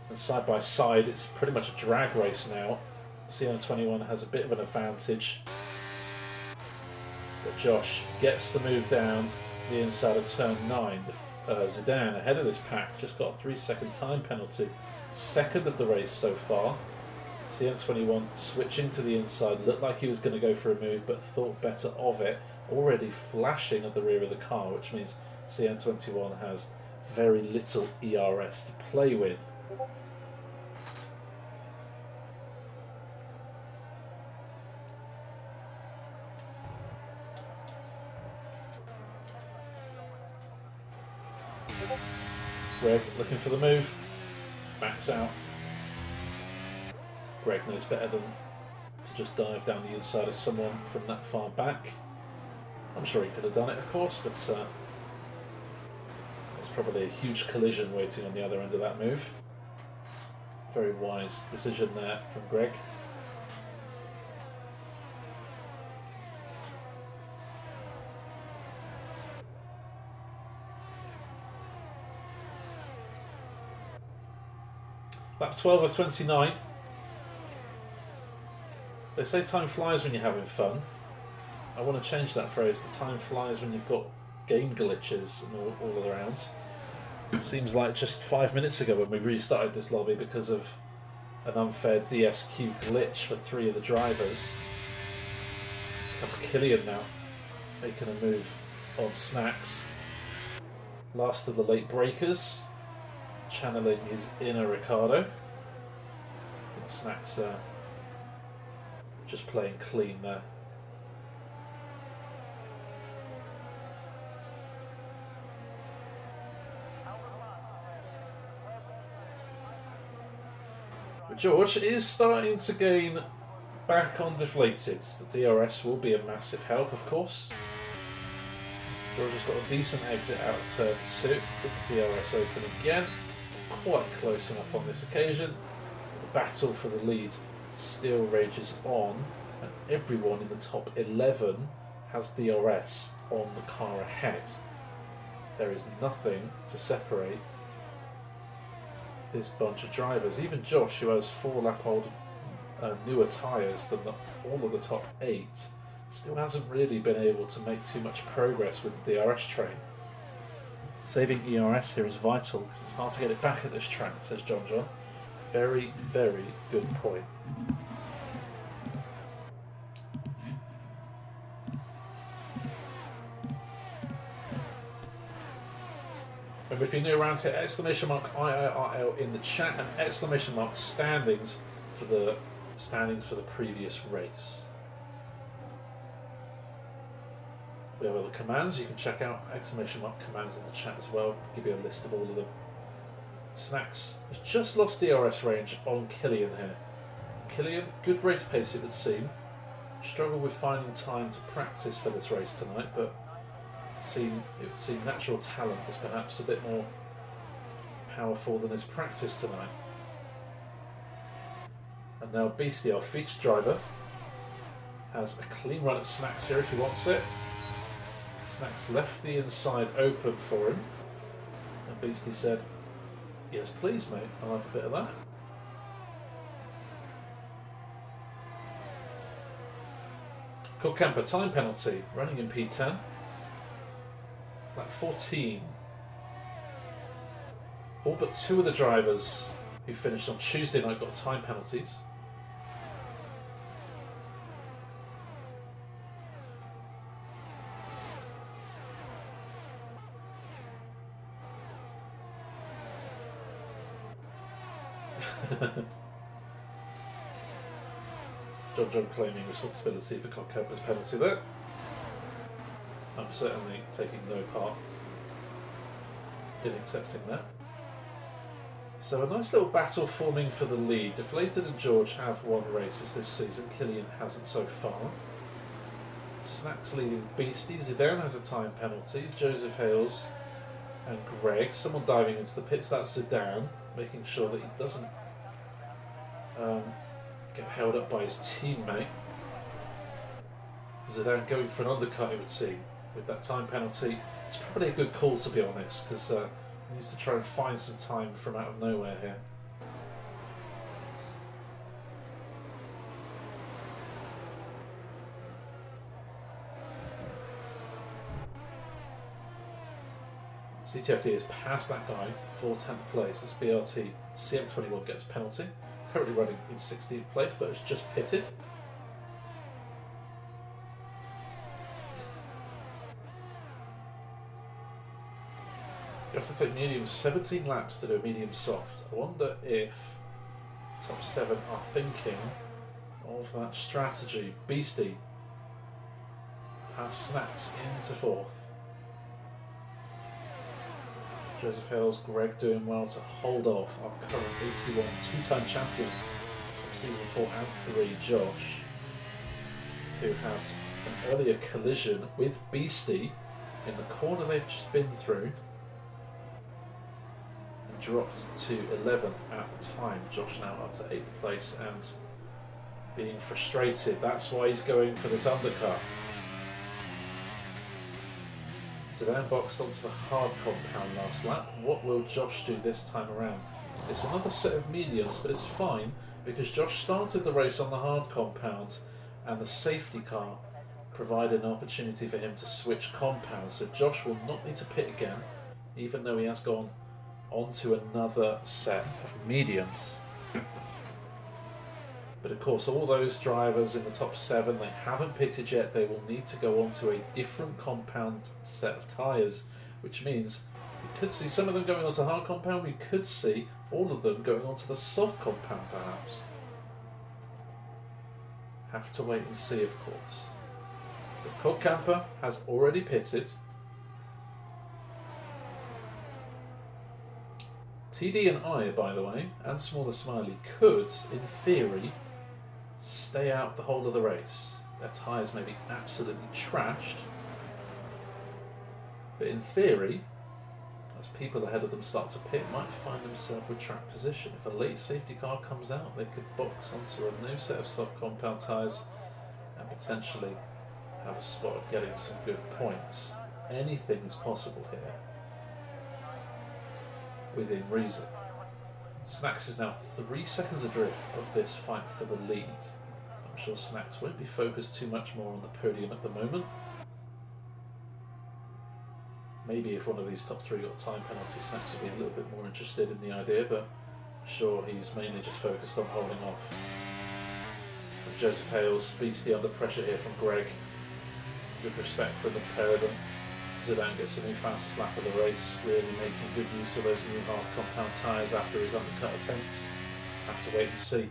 And side by side, it's pretty much a drag race now. CM21 has a bit of an advantage. But Josh gets the move down the inside of turn 9. Zidane ahead of this pack, just got a 3-second time penalty. Second of the race so far. CM21 switching to the inside, looked like he was going to go for a move but thought better of it. Already flashing at the rear of the car, which means CM21 has very little ERS to play with. Greg looking for the move, backs out. Greg knows better than to just dive down the inside of someone from that far back. I'm sure he could have done it, of course, but there's probably a huge collision waiting on the other end of that move. Very wise decision there from Greg. Lap 12 of 29. They say time flies when you're having fun. I want to change that phrase. The time flies when you've got game glitches and all around. It seems like just 5 minutes ago when we restarted this lobby because of an unfair DSQ glitch for 3 of the drivers. Comes Killian now, making a move on Snacks. Last of the late breakers, channeling his inner Ricardo. I think Snacks just playing clean there. But George is starting to gain back on Deflated. The DRS will be a massive help, of course. George has got a decent exit out of turn 2. With the DRS open again. Quite close enough on this occasion. The battle for the lead still rages on, and everyone in the top 11 has DRS on the car ahead. There is nothing to separate this bunch of drivers. Even Josh, who has 4 lap old newer tyres than all of the top 8, still hasn't really been able to make too much progress with the DRS train. Saving ERS here is vital because it's hard to get it back at this track, says John. Very, very good point. And if you're new around here, exclamation mark IIRL in the chat and exclamation mark standings for the previous race. We have other commands you can check out, exclamation mark commands in the chat as well, give you a list of all of them. Snacks has just lost DRS range on Killian here. Killian, good race pace it would seem. Struggled with finding time to practice for this race tonight, but it would seem natural talent was perhaps a bit more powerful than his practice tonight. And now Beastie, our featured driver, has a clean run at Snacks here if he wants it. Snacks left the inside open for him, and Beastie said, "Yes please mate, I'll have a bit of that." Cool Camper, time penalty, running in P10. Lap 14. All but 2 of the drivers who finished on Tuesday night got time penalties. John claiming responsibility for Cockcamper's penalty there. I'm certainly taking no part in accepting that. So a nice little battle forming for the lead. Deflated and George have won races this season. Killian hasn't so far. Snacks leading Beastie. Zidane has a time penalty. Joseph Hales and Greg. Someone diving into the pits. That's Zidane, making sure that he doesn't get held up by his teammate. Zidane going for an undercut, it would seem, with that time penalty. It's probably a good call, to be honest, because he needs to try and find some time from out of nowhere here. CTFD has passed that guy for 10th place. This BRT CM21 gets a penalty. Currently running in 16th place, but it's just pitted. You have to take medium 17 laps to do a medium soft. I wonder if top 7 are thinking of that strategy. Beastie has Snacks into 4th. Joseph Hales, Greg doing well to hold off our current 81 two-time champion from season 4 and 3, Josh, who had an earlier collision with Beastie in the corner they've just been through. Dropped to 11th at the time. Josh now up to 8th place and being frustrated. That's why he's going for this undercut. Zidane boxed onto the hard compound last lap. What will Josh do this time around? It's another set of mediums, but it's fine because Josh started the race on the hard compound and the safety car provided an opportunity for him to switch compounds. So Josh will not need to pit again, even though he has gone onto another set of mediums. But of course, all those drivers in the top 7, they haven't pitted yet. They will need to go onto a different compound set of tyres, which means we could see some of them going onto hard compound. We could see all of them going onto the soft compound, perhaps. Have to wait and see, of course. The Cod Camper has already pitted. TD and I, by the way, and Smaller Smiley could, in theory, stay out the whole of the race. Their tyres may be absolutely trashed, but in theory, as people ahead of them start to pit, might find themselves with track position. If a late safety car comes out, they could box onto a new set of soft compound tyres and potentially have a spot of getting some good points. Anything is possible here, within reason. Snacks is now 3 seconds adrift of this fight for the lead. I'm sure Snacks won't be focused too much more on the podium at the moment. Maybe if one of these top 3 got time penalty, Snacks would be a little bit more interested in the idea, but I'm sure he's mainly just focused on holding off. From Joseph Hales, Beastie under pressure here from Greg. Good respect for the pair of them. Zidane gets a new fastest lap of the race, really making good use of those new hard compound tyres after his undercut attempt. Have to wait and see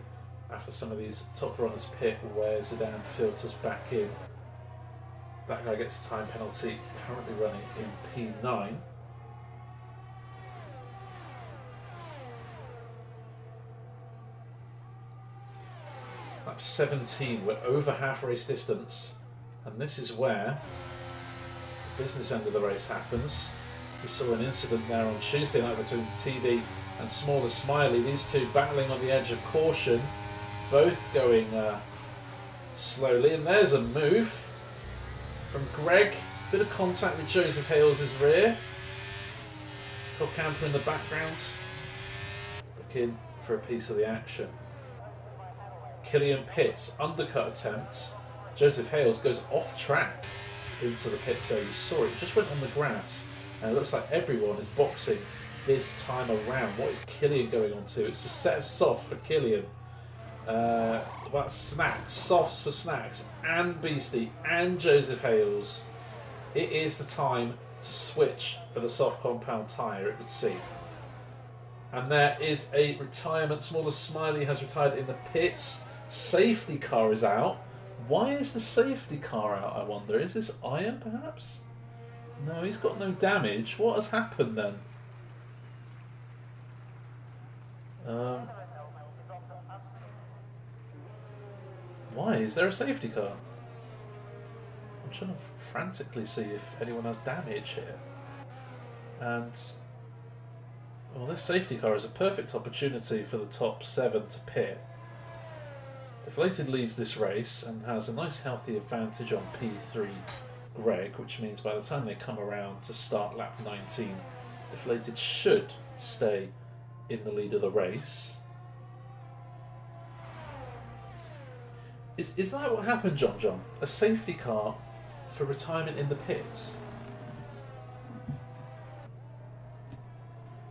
after some of these top runners pit where Zidane filters back in. That guy gets a time penalty, currently running in P9. Lap 17, we're over half race distance, and this is where business end of the race happens. We saw an incident there on Tuesday night between TD and Smaller Smiley. These two battling on the edge of caution, both going slowly. And there's a move from Greg. Bit of contact with Joseph Hales' rear. Cod Camper in the background, looking for a piece of the action. Killian pits, undercut attempt. Joseph Hales goes off track into the pits there. You saw it, just went on the grass, and it looks like everyone is boxing this time around. What is Killian going on to? It's a set of softs for Killian. That's Snacks, softs for Snacks, and Beastie, and Joseph Hales. It is the time to switch for the soft compound tyre, it would seem. And there is a retirement. Smaller Smiley has retired in the pits. Safety car is out. Why is the safety car out, I wonder? Is this iron, perhaps? No, he's got no damage. What has happened then? Why? Is there a safety car? I'm trying to frantically see if anyone has damage here. And well, this safety car is a perfect opportunity for the top 7 to pit. Deflated leads this race and has a nice healthy advantage on P3 Greg, which means by the time they come around to start lap 19, Deflated should stay in the lead of the race. Is that what happened, John? A safety car for retirement in the pits?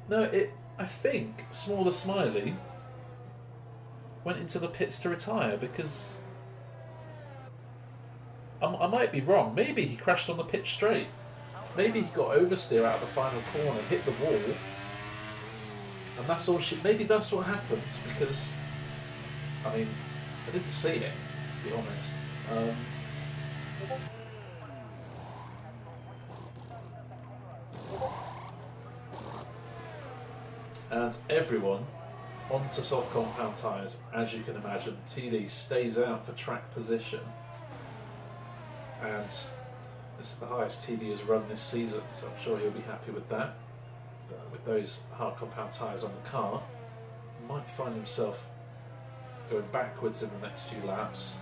No, I think Smaller Smiley went into the pits to retire because I might be wrong. Maybe he crashed on the pitch straight. Maybe he got oversteer out of the final corner, hit the wall, and that's all. Maybe that's what happened because I mean I didn't see it, to be honest. And everyone onto soft compound tyres, as you can imagine. TD stays out for track position, and this is the highest TD has run this season, so I'm sure he'll be happy with that. But with those hard compound tyres on the car, he might find himself going backwards in the next few laps.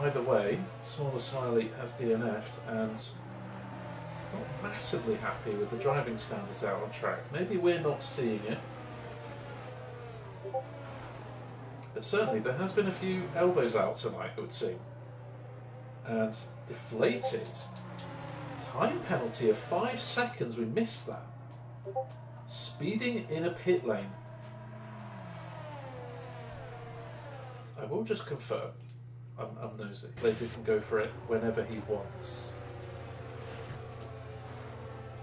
Either way, Smaller Smiley has DNF'd and not massively happy with the driving standards out on track. Maybe we're not seeing it, but certainly there has been a few elbows out tonight, it would seem. And Deflated, time penalty of 5 seconds, we missed that. Speeding in a pit lane. I will just confirm. I'm nosy. Deflated can go for it whenever he wants.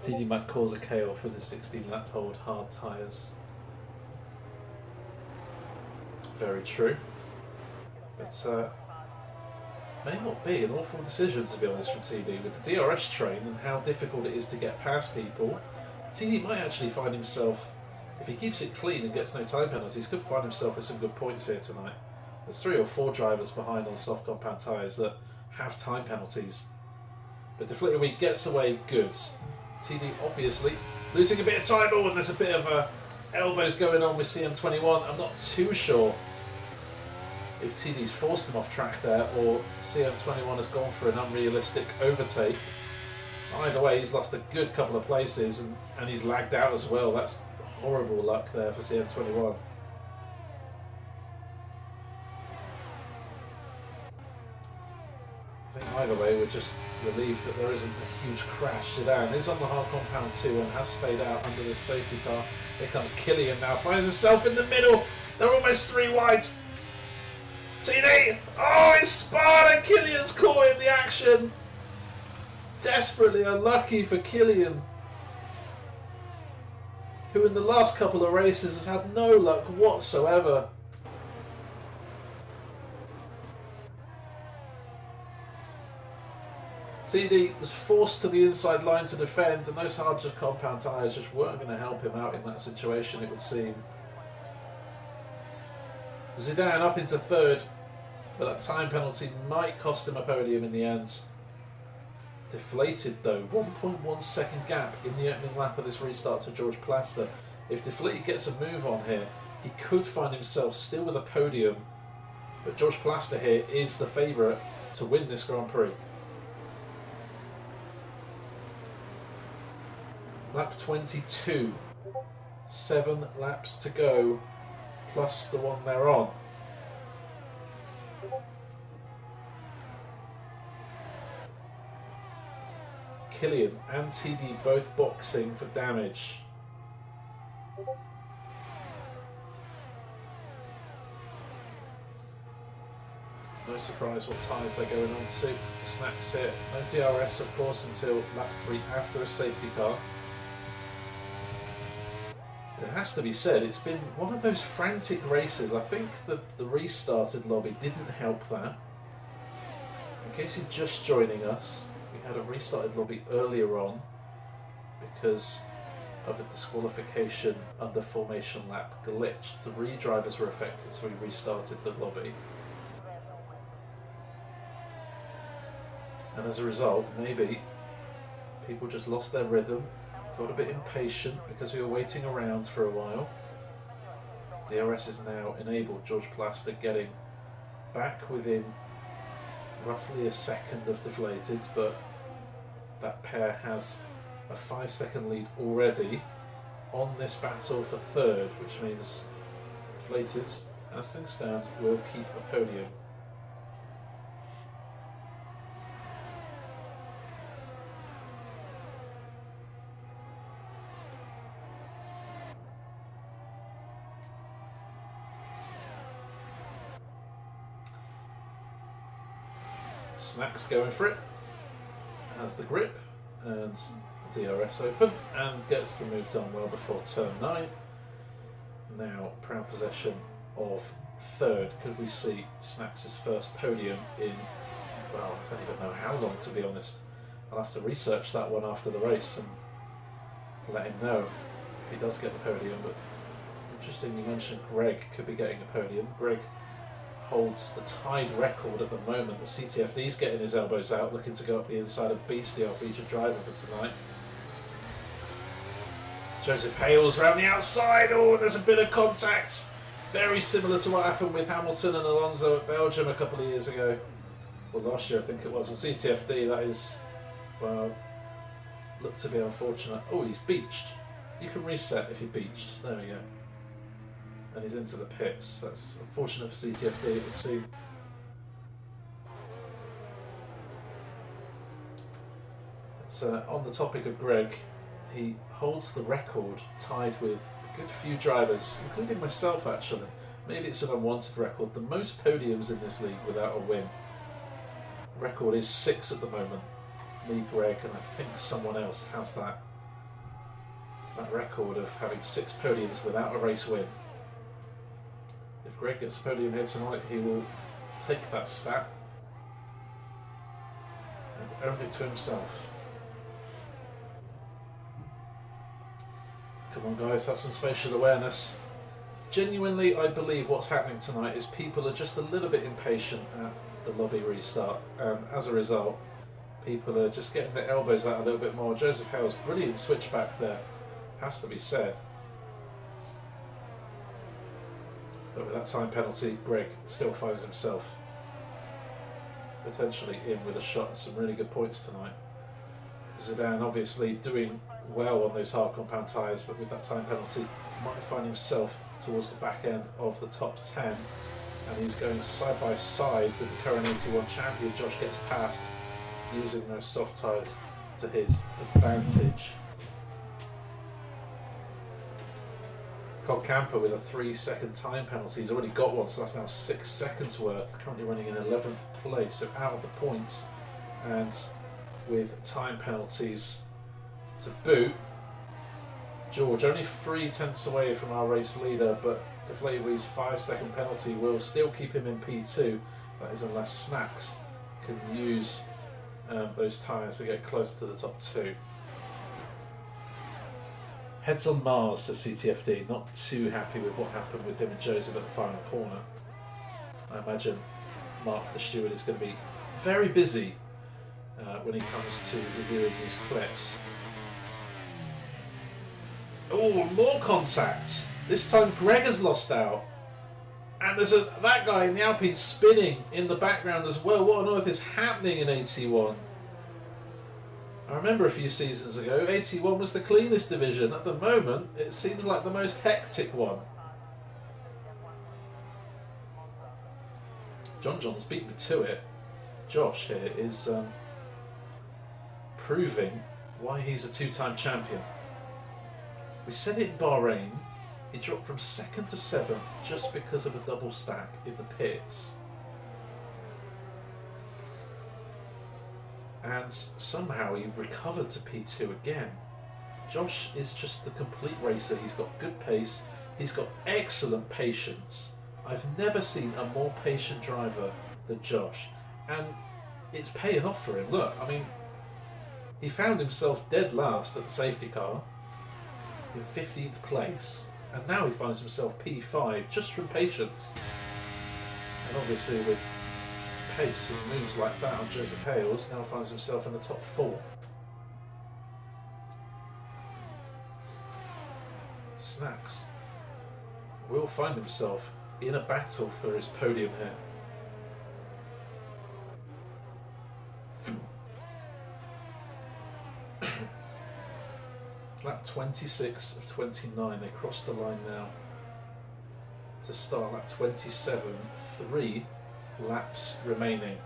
TD might cause a chaos with his 16 lap hold hard tyres. Very true. But may not be an awful decision, to be honest, from TD. With the DRS train and how difficult it is to get past people, TD might actually find himself, if he keeps it clean and gets no time penalties, could find himself with some good points here tonight. There's 3 or 4 drivers behind on soft compound tyres that have time penalties. But Deflated Week gets away good. TD obviously losing a bit of time. Oh, and there's a bit of elbows going on with CM21. I'm not too sure if TD's forced him off track there or CM21 has gone for an unrealistic overtake. Either way, he's lost a good couple of places and he's lagged out as well. That's horrible luck there for CM21. I think either way, we're just relieved that there isn't a huge crash. Sedan is on the hard compound too and has stayed out under this safety car. Here comes Killian now, finds himself in the middle. They're almost 3 wide. TD! Oh, it's spun and Killian's caught in the action. Desperately unlucky for Killian, who in the last couple of races has had no luck whatsoever. TD was forced to the inside line to defend, and those hard compound tyres just weren't going to help him out in that situation, it would seem. Zidane up into 3rd, but that time penalty might cost him a podium in the end. Deflated though, 1.1 second gap in the opening lap of this restart to George Plaster. If Deflated gets a move on here, he could find himself still with a podium, but George Plaster here is the favourite to win this Grand Prix. Lap 22, 7 laps to go, plus the one they're on. Killian and TD both boxing for damage. No surprise what tyres they're going on to. Snaps here. No DRS of course until lap 3 after a safety car. It has to be said, it's been one of those frantic races. I think the restarted lobby didn't help that. And case you're just joining us, we had a restarted lobby earlier on because of a disqualification under formation lap glitch. 3 drivers were affected, so we restarted the lobby. And as a result, maybe people just lost their rhythm, got a bit impatient because we were waiting around for a while. DRS is now enabled. George Plaster getting back within roughly a second of deflated, but that pair has a 5-second lead already on this battle for third, which means deflated, as things stand, will keep a podium. Snacks going for it, has the grip and DRS open, and gets the move done well before turn 9. Now proud possession of third. Could we see Snacks' first podium in, well, I don't even know how long, to be honest. I'll have to research that one after the race and let him know if he does get the podium. But interesting you mentioned Greg could be getting a podium. Greg holds the tied record at the moment. The CTFD's getting his elbows out, looking to go up the inside of Beastie, our featured driver for tonight. Joseph Hales round the outside. Oh, there's a bit of contact. Very similar to what happened with Hamilton and Alonso at Belgium a couple of years ago. Well, last year I think it was. And CTFD, that is, well, looked to be unfortunate. Oh, he's beached. You can reset if you're beached. There we go. And he's into the pits. That's unfortunate for CTFD, it would seem. But on the topic of Greg, he holds the record tied with a good few drivers, including myself actually. Maybe it's an unwanted record. The most podiums in this league without a win. Record is 6 at the moment. Me, Greg, and I think someone else has that record of having 6 podiums without a race win. If Greg gets a podium here tonight, he will take that stat and own it to himself. Come on guys, have some spatial awareness. Genuinely, I believe what's happening tonight is people are just a little bit impatient at the lobby restart, and as a result, people are just getting their elbows out a little bit more. Joseph Hale's brilliant switchback there, has to be said. But with that time penalty, Greg still finds himself potentially in with a shot at some really good points tonight. Zidane obviously doing well on those hard compound tyres, but with that time penalty, might find himself towards the back end of the top 10. And he's going side by side with the current 81 champion. Josh gets past using those soft tyres to his advantage. Cole Camper with a 3-second time penalty. He's already got one, so that's now 6 seconds worth. Currently running in 11th place, so out of the points. And with time penalties to boot, George only 3/10 away from our race leader, but Deflated Wee's 5-second penalty will still keep him in P2. That is unless Snacks can use those tyres to get close to the top 2. Heads on Mars, says CTFD. Not too happy with what happened with him and Joseph at the final corner. I imagine Mark the steward is going to be very busy when he comes to reviewing these clips. Oh, more contact! This time Greg has lost out. And there's that guy in the Alpine spinning in the background as well. What on earth is happening in 81? I remember a few seasons ago, 81 was the cleanest division. At the moment, it seems like the most hectic one. John's beat me to it. Josh here is proving why he's a 2-time champion. We said it in Bahrain, he dropped from 2nd to 7th just because of a double stack in the pits. And somehow he recovered to P2 again. Josh is just the complete racer. He's got good pace, he's got excellent patience. I've never seen a more patient driver than Josh. And it's paying off for him. Look, I mean, he found himself dead last at the safety car in 15th place, and now he finds himself P5 just from patience. And obviously with pace and moves like that on Joseph Hales, now finds himself in the top 4. Snacks will find himself in a battle for his podium here. Lap 26 of 29, they cross the line now to start lap 27, 3 laps remaining.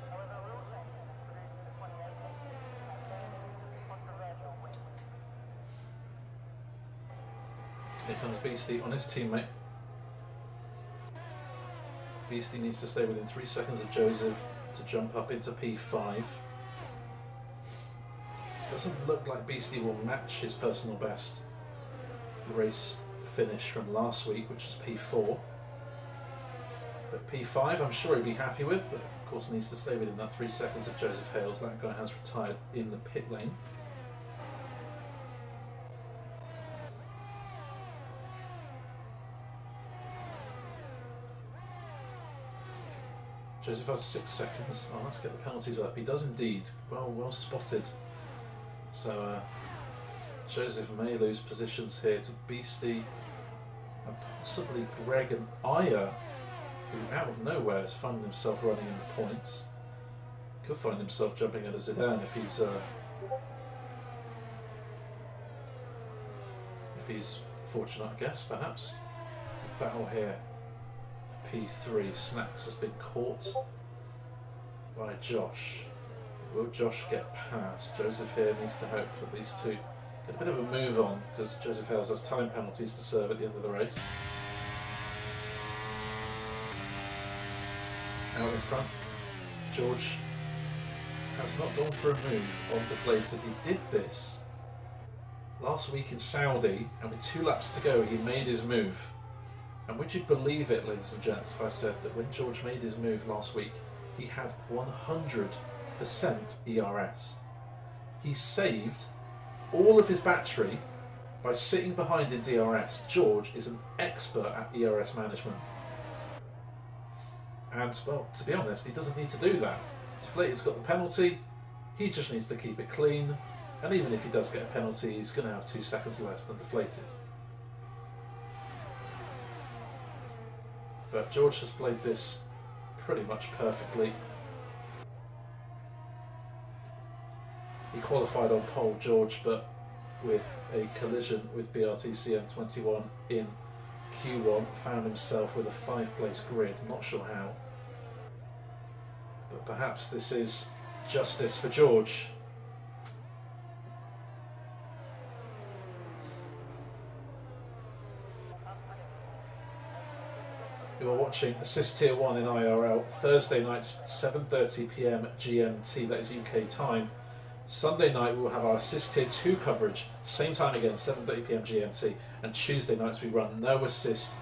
Here comes Beastie on his teammate. Beastie needs to stay within 3 seconds of Joseph to jump up into P5. Doesn't look like Beastie will match his personal best race finish from last week, which is P4. But P5 I'm sure he'd be happy with, but of course needs to stay within that 3 seconds of Joseph Hales. That guy has retired in the pit lane. Joseph has 6 seconds. Oh, let's get the penalties up. He does indeed. Well spotted. So Joseph may lose positions here to Beastie and possibly Greg and Aya, who out of nowhere has found himself running in the points. Could find himself jumping at a Zidane if he's fortunate, I guess, perhaps. Battle here. P3. Snacks has been caught by Josh. Will Josh get past? Joseph here needs to hope that these two get a bit of a move on, because Joseph Hales has time penalties to serve at the end of the race. Out in front, George has not gone for a move on deflated. He did this last week in Saudi, and with 2 laps to go he made his move. And would you believe it, ladies and gents, if I said that when George made his move last week he had 100% ERS. He saved all of his battery by sitting behind in DRS. George is an expert at ERS management. And, well, to be honest, he doesn't need to do that. Deflated's got the penalty, he just needs to keep it clean, and even if he does get a penalty, he's going to have 2 seconds less than Deflated. But George has played this pretty much perfectly. He qualified on pole, George, but with a collision with BRTC M21 in Q1, found himself with a 5-place grid. Not sure how, but perhaps this is justice for George. You are watching Assist Tier 1 in IRL, Thursday nights 7:30 PM GMT, that is UK time. Sunday night we will have our Assist Tier 2 coverage, same time again, 7:30 PM GMT, and Tuesday nights we run no assist,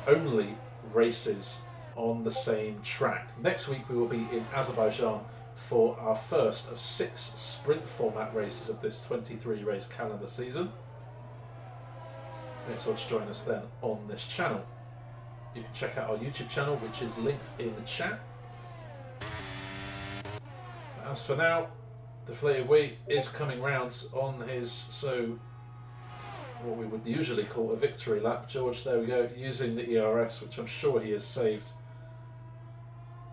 only races on the same track. Next week we will be in Azerbaijan for our first of 6 sprint format races of this 23 race calendar season. Make sure to join us then on this channel. You can check out our YouTube channel, which is linked in the chat. As for now, Deflated Wheat is coming round on his, so what we would usually call a victory lap. George, there we go, using the ERS, which I'm sure he has saved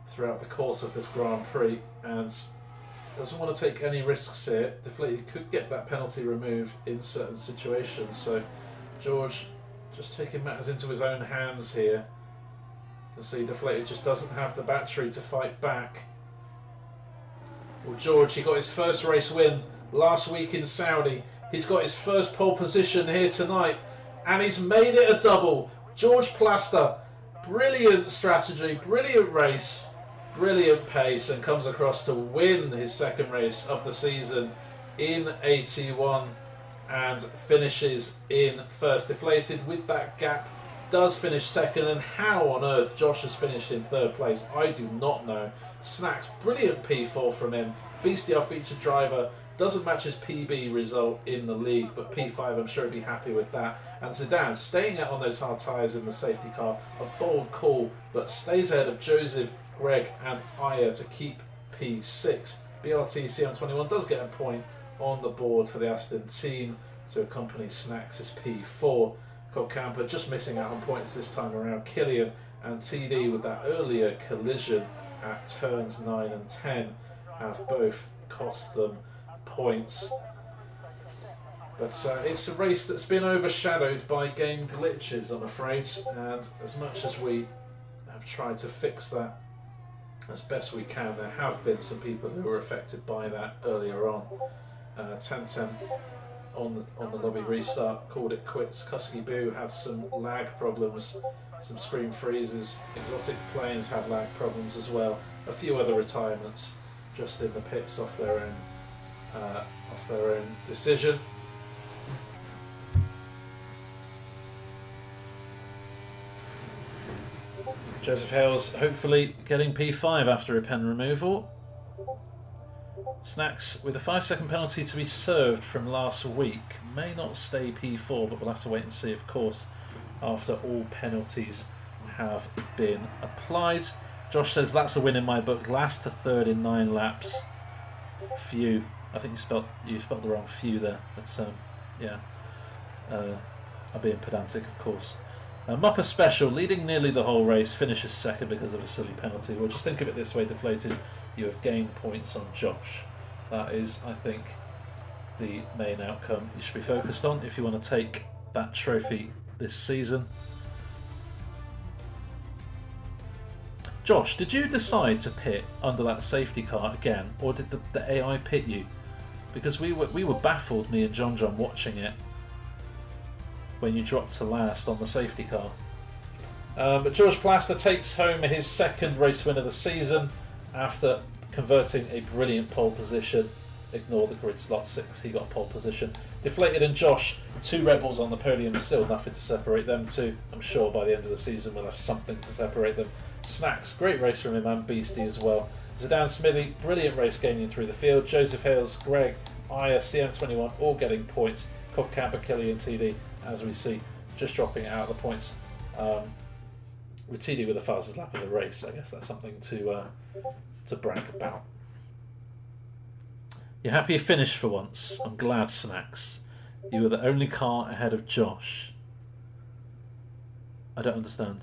throughout the course of this Grand Prix, and doesn't want to take any risks here. Deflated could get that penalty removed in certain situations, so George just taking matters into his own hands here. You can see Deflated just doesn't have the battery to fight back. Well, George, he got his first race win last week in Saudi. He's got his first pole position here tonight, and he's made it a double. George Plaster, brilliant strategy, brilliant race, brilliant pace, and comes across to win his second race of the season in AT1 and finishes in first. Deflated with that gap does finish second, and how on earth Josh has finished in third place, I do not know. Snacks, brilliant P4 from him. Beastie, our featured driver, doesn't match his PB result in the league, but P5, I'm sure he'd be happy with that. And Zidane, staying out on those hard tyres in the safety car, a bold call, but stays ahead of Joseph, Greg and Aya to keep P6. BRT CM21 does get a point on the board for the Aston team to accompany Snacks as P4. Camper just missing out on points this time around. Killian and TD with that earlier collision at turns 9 and 10 have both cost them points. But it's a race that's been overshadowed by game glitches, I'm afraid, and as much as we have tried to fix that as best we can, there have been some people who were affected by that earlier on. 10-10 on the lobby restart called it quits. Kusky Boo had some lag problems, some screen freezes. Exotic Planes had lag problems as well. A few other retirements just in the pits off their own decision. Joseph Hales hopefully getting P5 after a pen removal. Snacks with a 5-second penalty to be served from last week. May not stay P4, but we'll have to wait and see, of course, after all penalties have been applied. Josh says that's a win in my book. Last to third in 9 laps. Few. I think you spelled the wrong few there. That's yeah. I'm being pedantic, of course. Mupper Special, leading nearly the whole race, finishes second because of a silly penalty. Well, just think of it this way, Deflated. You have gained points on Josh. That is, I think, the main outcome you should be focused on if you want to take that trophy this season. Josh, did you decide to pit under that safety car again, or did the AI pit you? Because we were baffled, me and John, watching it when you dropped to last on the safety car. But George Plaster takes home his second race win of the season after converting a brilliant pole position. Ignore the grid slot 6, he got pole position. Deflated and Josh, 2 Rebels on the podium, still nothing to separate them two. I'm sure by the end of the season we'll have something to separate them. Snacks, great race from him and Beastie as well. Zidane Smithy, brilliant race gaining through the field. Joseph Hales, Greg, Aya, CM21 all getting points. Cobb Camper, Kelly and TD, as we see, just dropping out the points. With TD with the fastest lap of the race, I guess that's something to brag about. You're happy you finished for once. I'm glad, Snacks. You were the only car ahead of Josh. I don't understand.